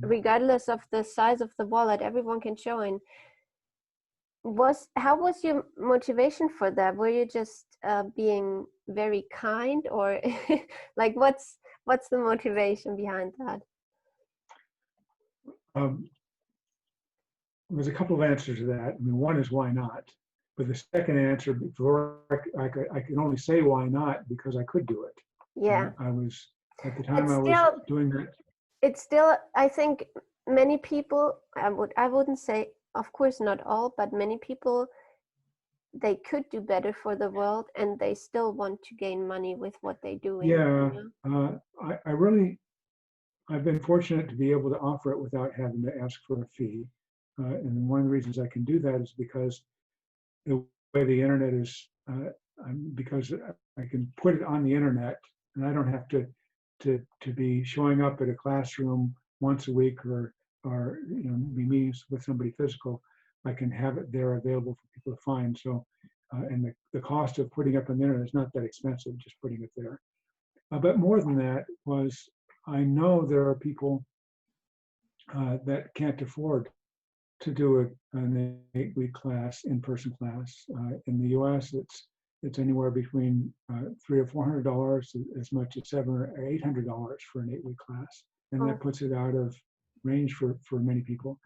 regardless of the size of the wallet. Everyone can join. How was your motivation for that? Were you just being very kind, or like what's the motivation behind that? There's a couple of answers to that. I mean, one is why not? But the second answer, before I can only say why not because I could do it. Yeah, I was, at the time it's I was still doing that. it's still, I think many people, I wouldn't say, of course not all, but many people, they could do better for the world and they still want to gain money with what they're doing. Yeah, You know? I've been fortunate to be able to offer it without having to ask for a fee. And one of the reasons I can do that is because the way the internet is, because I can put it on the internet and I don't have to be showing up at a classroom once a week or be meeting with somebody physical. I can have it there available for people to find. So, and the cost of putting up on the internet is not that expensive, just putting it there. But more than that was, I know there are people that can't afford to do an 8-week class, in-person class. In the U.S., it's anywhere between $300 or $400, as much as $700 or $800 for an 8-week class, and that puts it out of range for many people.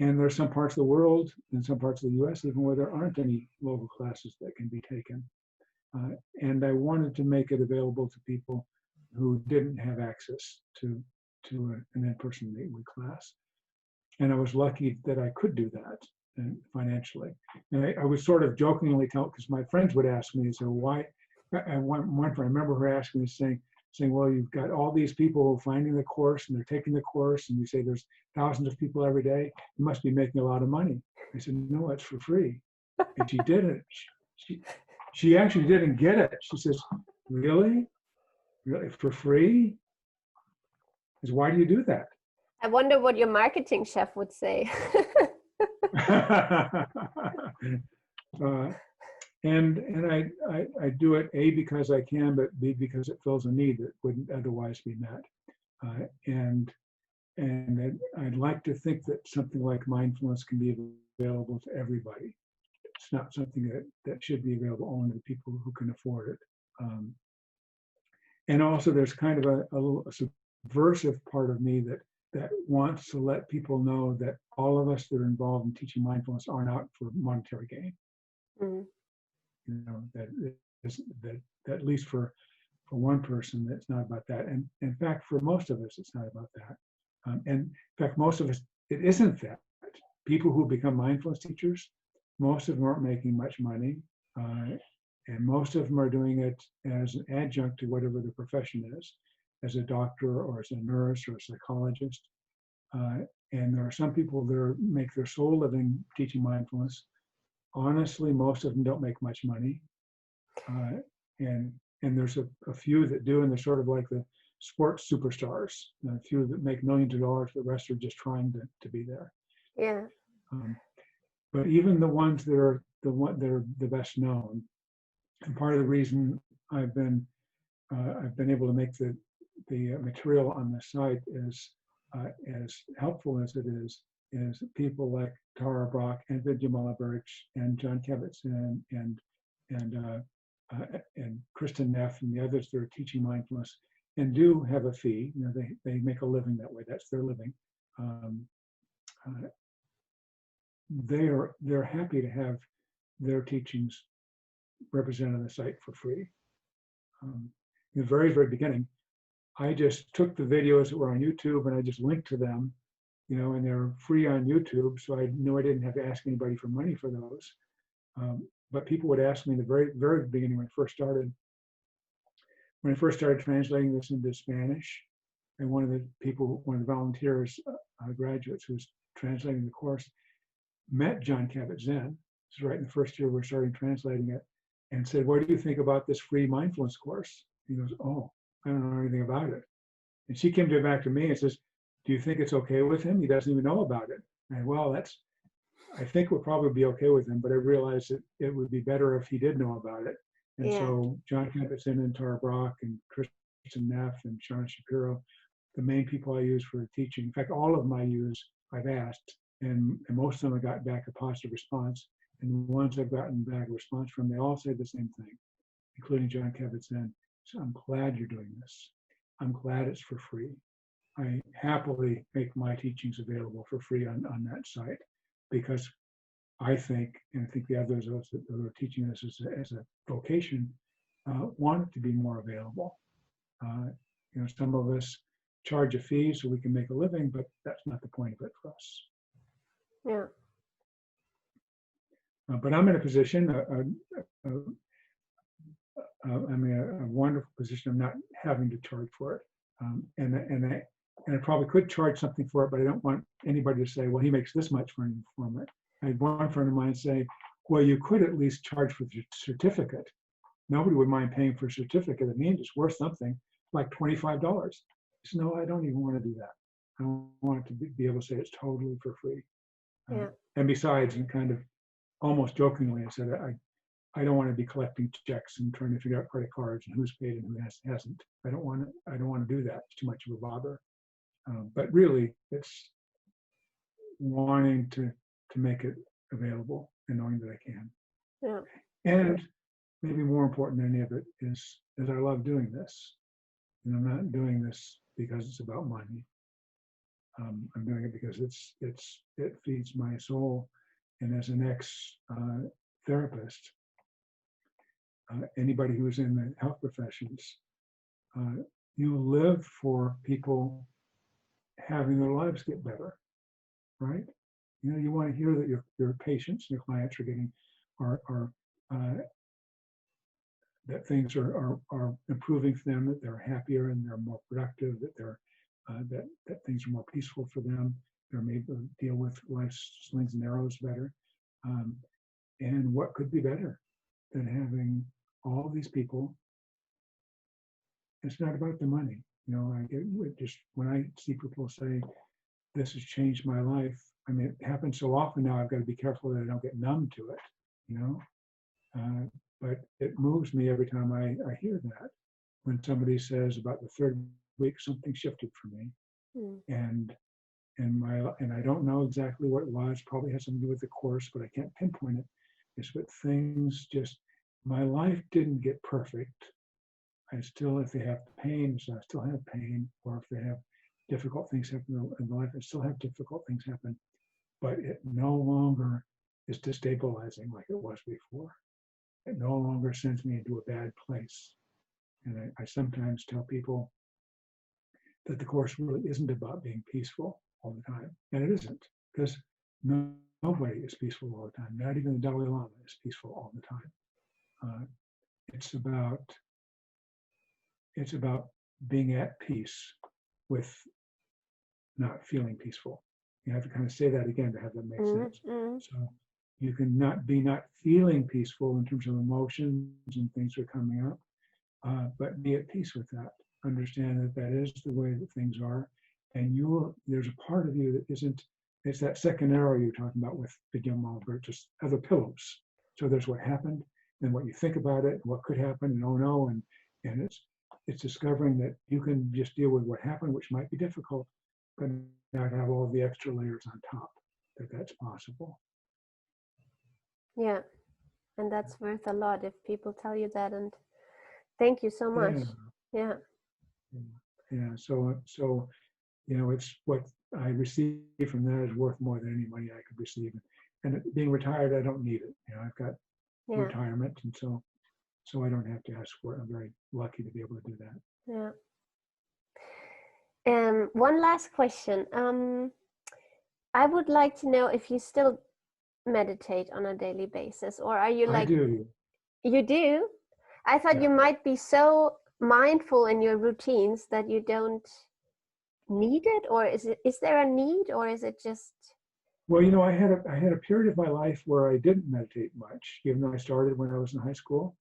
And there are some parts of the world, and some parts of the U.S. even, where there aren't any local classes that can be taken. And I wanted to make it available to people who didn't have access to an in-person 8-week class. And I was lucky that I could do that financially. And I was sort of jokingly telling, because my friends would ask me, so why? One friend, I remember her asking me, saying, well, you've got all these people finding the course and they're taking the course, and you say there's thousands of people every day. You must be making a lot of money. I said, no, it's for free. And she didn't. She actually didn't get it. She says, really? Really? For free? I said, why do you do that? I wonder what your marketing chef would say. And I do it, A, because I can, but B, because it fills a need that wouldn't otherwise be met. And I'd like to think that something like mindfulness can be available to everybody. It's not something that should be available only to people who can afford it. And also there's kind of a subversive part of me that wants to let people know that all of us that are involved in teaching mindfulness aren't out for monetary gain. Mm. You know, that at least for one person, it's not about that. And in fact, for most of us, it's not about that. And in fact, most of us, it isn't that. People who become mindfulness teachers, most of them aren't making much money. And most of them are doing it as an adjunct to whatever the profession is, as a doctor or as a nurse or a psychologist. And there are some people that make their sole living teaching mindfulness. Honestly, most of them don't make much money. And there's a few that do, and they're sort of like the sports superstars. A few that make millions of dollars, the rest are just trying to be there. Yeah. But even the ones that are the best known, and part of the reason I've been able to make the material on the site as helpful as it is people like Tara Brach and Vidya Birch and John Kevitson and Kristen Neff and the others that are teaching mindfulness and do have a fee. You know, they make a living that way. That's their living. They're happy to have their teachings represented on the site for free. In the very, very beginning, I just took the videos that were on YouTube and I just linked to them, you know, and they're free on YouTube. So I knew I didn't have to ask anybody for money for those. But people would ask me in the very, very beginning when I first started, when I first started translating this into Spanish, and one of the volunteers, graduates who was translating the course, met John Kabat-Zinn. This is right in the first year we're starting translating it, and said, "What do you think about this free mindfulness course?" He goes, "Oh, I don't know anything about it." And she came back to me and says, "Do you think it's okay with him? He doesn't even know about it." And well, I think we'll probably be okay with him, but I realized that it would be better if he did know about it. And Yeah. so John Kabat-Zinn and Tara Brock and Kristen Neff and Shauna Shapiro, the main people I use for teaching. In fact, all of them I've asked, and most of them I got back a positive response. And the ones I've gotten back a response from, they all say the same thing, including John Kabat-Zinn. So I'm glad you're doing this. I'm glad it's for free. I happily make my teachings available for free on that site, because I think, and I think the others of us that are teaching this as a vocation, want it to be more available. Some of us charge a fee so we can make a living, but that's not the point of it for us. Yeah. But I'm in a position, I'm in a wonderful position of not having to charge for it. And I probably could charge something for it, but I don't want anybody to say, "Well, he makes this much for it." I had one friend of mine say, "Well, you could at least charge for the certificate. Nobody would mind paying for a certificate. It means it's worth something, like $25. I said, "No, I don't even want to do that. I want it to be able to say it's totally for free." Yeah. And besides, and kind of almost jokingly, I said, I don't want to be collecting checks and trying to figure out credit cards and who's paid and who hasn't. I don't want to do that. It's too much of a bother. But really, it's wanting to make it available and knowing that I can. Yeah. And maybe more important than any of it is I love doing this. And I'm not doing this because it's about money. I'm doing it because it feeds my soul. And as an ex-therapist, anybody who's in the health professions, you live for people having their lives get better, right? You want to hear that your patients, your clients are getting that things are improving for them, that they're happier and they're more productive, that they're that things are more peaceful for them. They're able to deal with life's slings and arrows better. And what could be better than having all these people? It's not about the money. I get just when I see people say, "This has changed my life." I mean, it happens so often now. I've got to be careful that I don't get numb to it. But it moves me every time I hear that. When somebody says about the third week, something shifted for me, and I don't know exactly what it was. Probably has something to do with the course, but I can't pinpoint it. It's what things just. My life didn't get perfect. I still, if they have pain, so I still have pain, or if they have difficult things happen in life, I still have difficult things happen, but it no longer is destabilizing like it was before. It no longer sends me into a bad place. And I sometimes tell people that the course really isn't about being peaceful all the time, and it isn't, because nobody is peaceful all the time. Not even the Dalai Lama is peaceful all the time. It's about being at peace with not feeling peaceful. You have to kind of say that again to have that make sense. So you can not feeling peaceful in terms of emotions and things that are coming up, but be at peace with that. Understand that is the way that things are, and there's a part of you that isn't. It's that second arrow you're talking about with Big Young Mama Bird, just other pillows. So there's what happened, and what you think about it, and what could happen, and oh no, and it's discovering that you can just deal with what happened, which might be difficult, but not have all the extra layers on top. That's possible. Yeah, and that's worth a lot if people tell you that, and thank you so much. Yeah. So it's what I receive from that is worth more than any money I could receive. And being retired, I don't need it. I've got retirement, and so I don't have to ask for it. I'm very lucky to be able to do that. Yeah. One last question. I would like to know if you still meditate on a daily basis, or are you like? I do. You do? I thought you might be so mindful in your routines that you don't need it, or is there a need, or is it just? Well, I had a period of my life where I didn't meditate much, even though I started when I was in high school.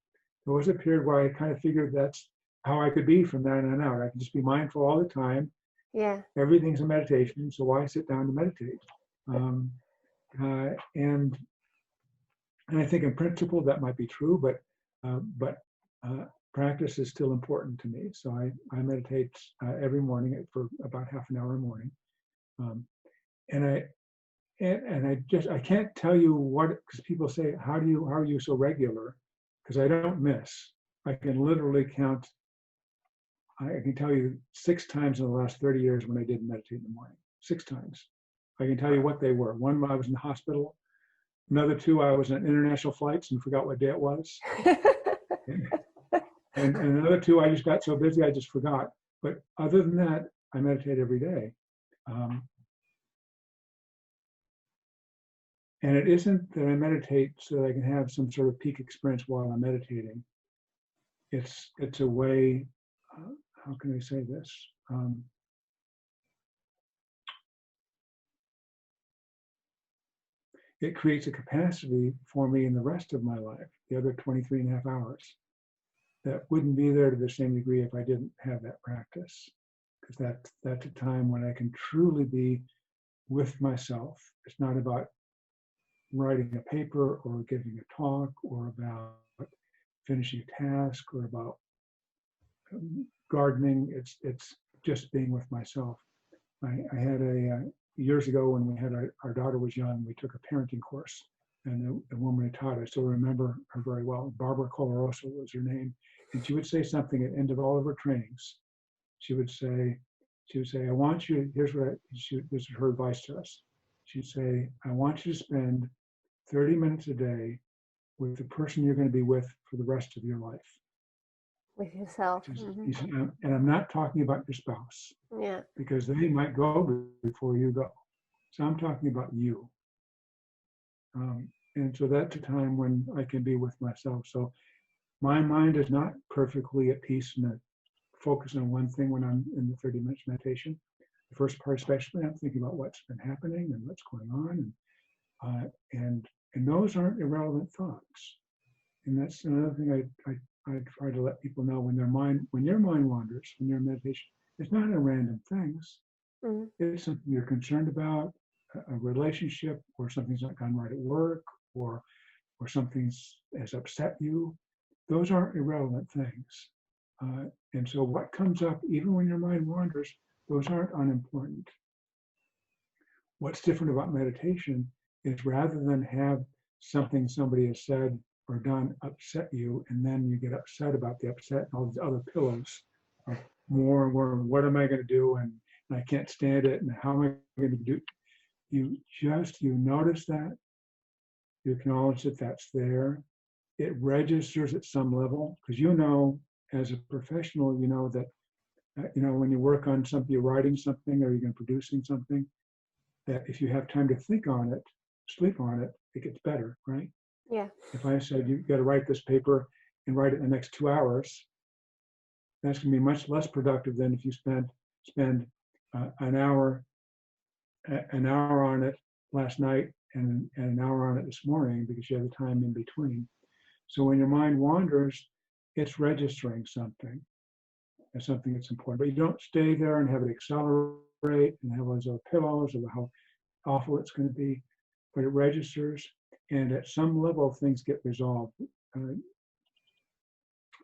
There was a period where I kind of figured that's how I could be from then on out. I could just be mindful all the time. Yeah. Everything's a meditation, so why sit down to meditate? Um, and I think in principle that might be true, but practice is still important to me. So I meditate every morning for about half an hour a morning, um, and I can't tell you what, because people say how are you so regular? Because I don't miss. I can literally count. I can tell you 6 times in the last 30 years when I didn't meditate in the morning. 6 times. I can tell you what they were. One, I was in the hospital. Another 2, I was on international flights and forgot what day it was. and another 2, I just got so busy I just forgot. But other than that, I meditate every day. And it isn't that I meditate so that I can have some sort of peak experience while I'm meditating. It's a way, how can I say this? It creates a capacity for me in the rest of my life, the other 23 and a half hours, that wouldn't be there to the same degree if I didn't have that practice. Because that's a time when I can truly be with myself. It's not about writing a paper or giving a talk or about finishing a task or about gardening. It's just being with myself. I had years ago when we had our daughter was young, we took a parenting course, and the woman who taught, I still remember her very well. Barbara Coloroso was her name, and she would say something at the end of all of her trainings. She would say, I want you, this is her advice to us. She'd say, I want you to spend 30 minutes a day with the person you're going to be with for the rest of your life. With yourself. And I'm not talking about your spouse. Yeah. Because they might go before you go. So I'm talking about you. And so that's a time when I can be with myself. So my mind is not perfectly at peace and focus on one thing when I'm in the 30 minutes meditation. The first part especially, I'm thinking about what's been happening and what's going on. And those aren't irrelevant thoughts. And that's another thing I try to let people know when your mind wanders, when you're in meditation, it's not a random things. Mm-hmm. It's something you're concerned about, a relationship, or something's not gone right at work, or something has upset you. Those aren't irrelevant things. And so what comes up, even when your mind wanders, those aren't unimportant. What's different about meditation is rather than have something somebody has said or done upset you, and then you get upset about the upset and all these other pillows of more and more, what am I going to do? And I can't stand it. And how am I going to do? You notice that, you acknowledge that that's there. It registers at some level, because as a professional, that, when you work on something, you're writing something or you're producing something, that if you have time to think on it, sleep on it, it gets better, right? Yeah. If I said, you've got to write this paper and write it in the next 2 hours, that's going to be much less productive than if you spend an hour on it last night and an hour on it this morning, because you have the time in between. So when your mind wanders, it's registering something as something that's important. But you don't stay there and have it accelerate and have all those other pillows of how awful it's going to be. But it registers, and at some level, things get resolved.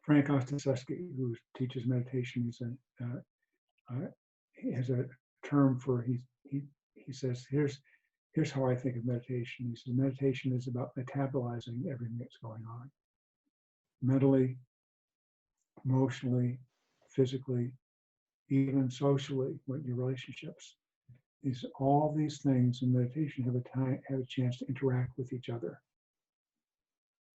Frank Ostaseski, who teaches meditation, he has a term for, he says, here's how I think of meditation. He says, meditation is about metabolizing everything that's going on. Mentally, emotionally, physically, even socially, with your relationships. All these things in meditation have a chance to interact with each other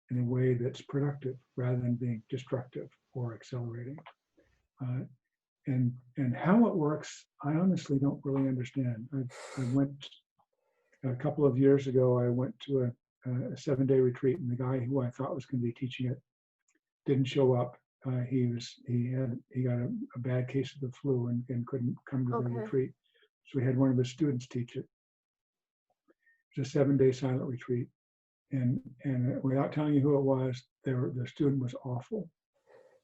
in a way that's productive rather than being destructive or accelerating. And how it works, I honestly don't really understand. I went a couple of years ago, I went to a 7-day retreat, and the guy who I thought was going to be teaching it didn't show up. he got a bad case of the flu and couldn't come to the Okay. retreat. So we had one of his students teach it. It was a 7-day silent retreat. And without telling you who it was, the student was awful.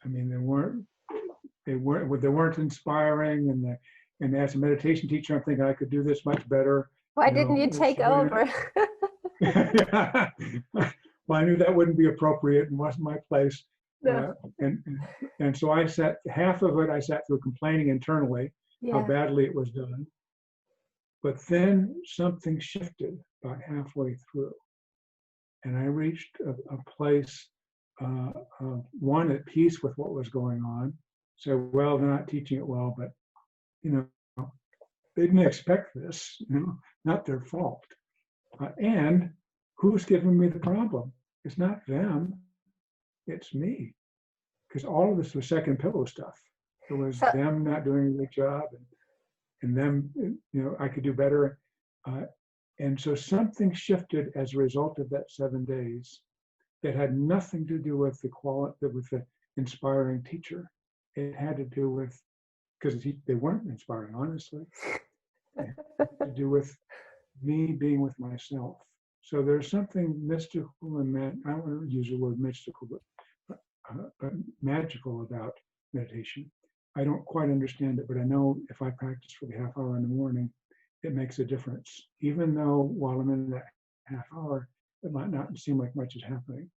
I mean, they weren't inspiring, and as a meditation teacher, I'm thinking I could do this much better. Why didn't you take over? Well, I knew that wouldn't be appropriate and wasn't my place. No. And so half of it I sat through complaining internally how Yeah. badly it was done. But then something shifted about halfway through. And I reached a place of one, at peace with what was going on. So, well, they're not teaching it well, but, they didn't expect this, not their fault. And who's giving me the problem? It's not them, it's me. Because all of this was second pillow stuff. It was them not doing a good job, and them, I could do better. And so something shifted as a result of that 7 days that had nothing to do with the inspiring teacher. It had to do with, because they weren't inspiring, honestly. It had to do with me being with myself. So there's something mystical and I don't want to use the word mystical, but magical about meditation. I don't quite understand it, but I know if I practice for the half hour in the morning, it makes a difference. Even though while I'm in that half hour, it might not seem like much is happening.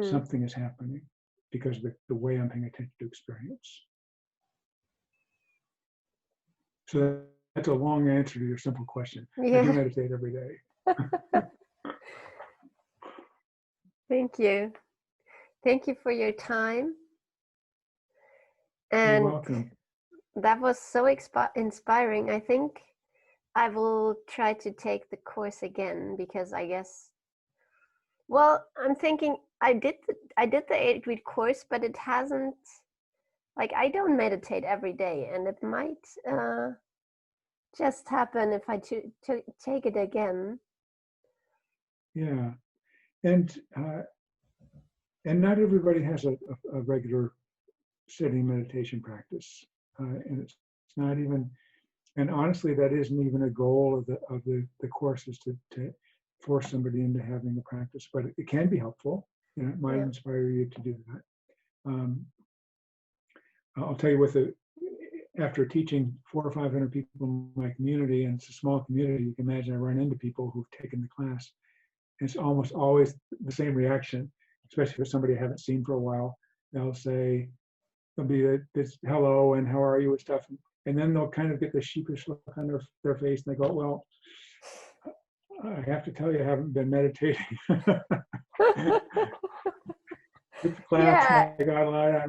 Something is happening because of the way I'm paying attention to experience. So that's a long answer to your simple question. Yeah. I do meditate every day. Thank you. Thank you for your time. And you're welcome. That was so inspiring. I think I will try to take the course again because I guess, well, I'm thinking I did the 8-week course, but it hasn't, I don't meditate every day, and it might just happen if I take it again. Yeah, and not everybody has a regular sitting meditation practice, and it's not even. And honestly, that isn't even a goal of the course, is to force somebody into having a practice, but it can be helpful. It might inspire you to do that. I'll tell you, after teaching 400 or 500 people in my community, and it's a small community, you can imagine I run into people who've taken the class. And it's almost always the same reaction, especially for somebody I haven't seen for a while. They'll be this hello and how are you and stuff. And then they'll kind of get the sheepish look on their face, and they go, well, I have to tell you, I haven't been meditating. It's a class I got a lot,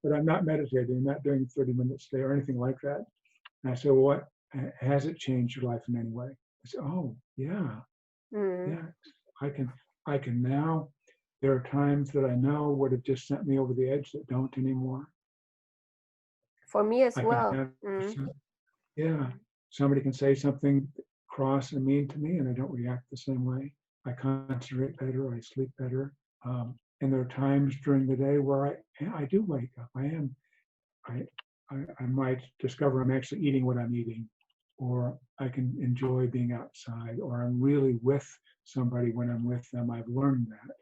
but I'm not meditating. I'm not doing 30 minutes a day or anything like that. And I said, well, what has it changed your life in any way? I said, oh, yeah. Yeah, I can now. There are times that I know would have just sent me over the edge that don't anymore. For me as well. Somebody can say something cross and mean to me, and I don't react the same way. I concentrate better. I sleep better. And there are times during the day where I do wake up. I might discover I'm actually eating what I'm eating, or I can enjoy being outside, or I'm really with somebody when I'm with them. I've learned that.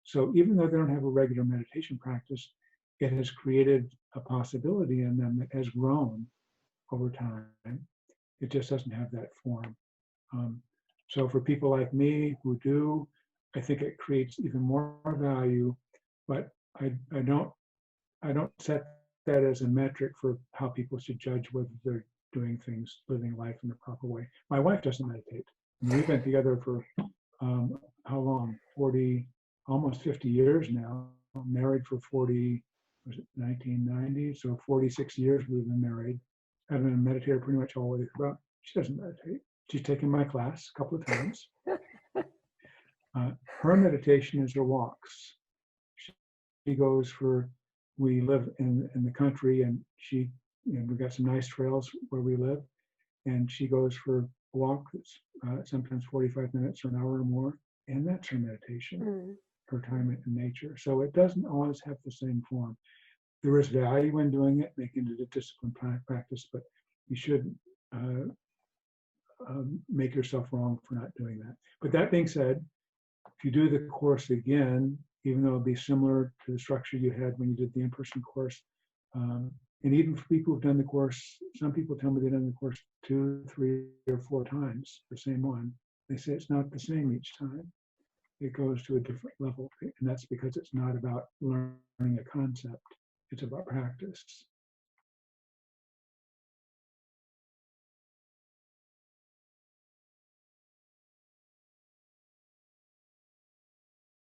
So even though they don't have a regular meditation practice, it has created a possibility in them that has grown over time. It just doesn't have that form. So for people like me who do, I think it creates even more value, but I don't set that as a metric for how people should judge whether they're doing things, living life in the proper way. My wife doesn't meditate. We've been together for how long? Almost 50 years now. I'm married for 1990? So 46 years we've been married. I've been a meditator pretty much all the way through. She doesn't meditate. She's taken my class a couple of times. Her meditation is her walks. She goes we live in the country, and we've got some nice trails where we live, and she goes for a walk that's sometimes 45 minutes or an hour or more, and that's her meditation. her time in nature. So it doesn't always have the same form. There is value in doing it, making it a disciplined practice, but you shouldn't make yourself wrong for not doing that. But that being said, if you do the course again, even though it'll be similar to the structure you had when you did the in-person course, and even for people who've done the course, some people tell me they've done the course 2, 3, or 4 times, the same one. They say it's not the same each time. It goes to a different level, and that's because it's not about learning a concept. It's about practice.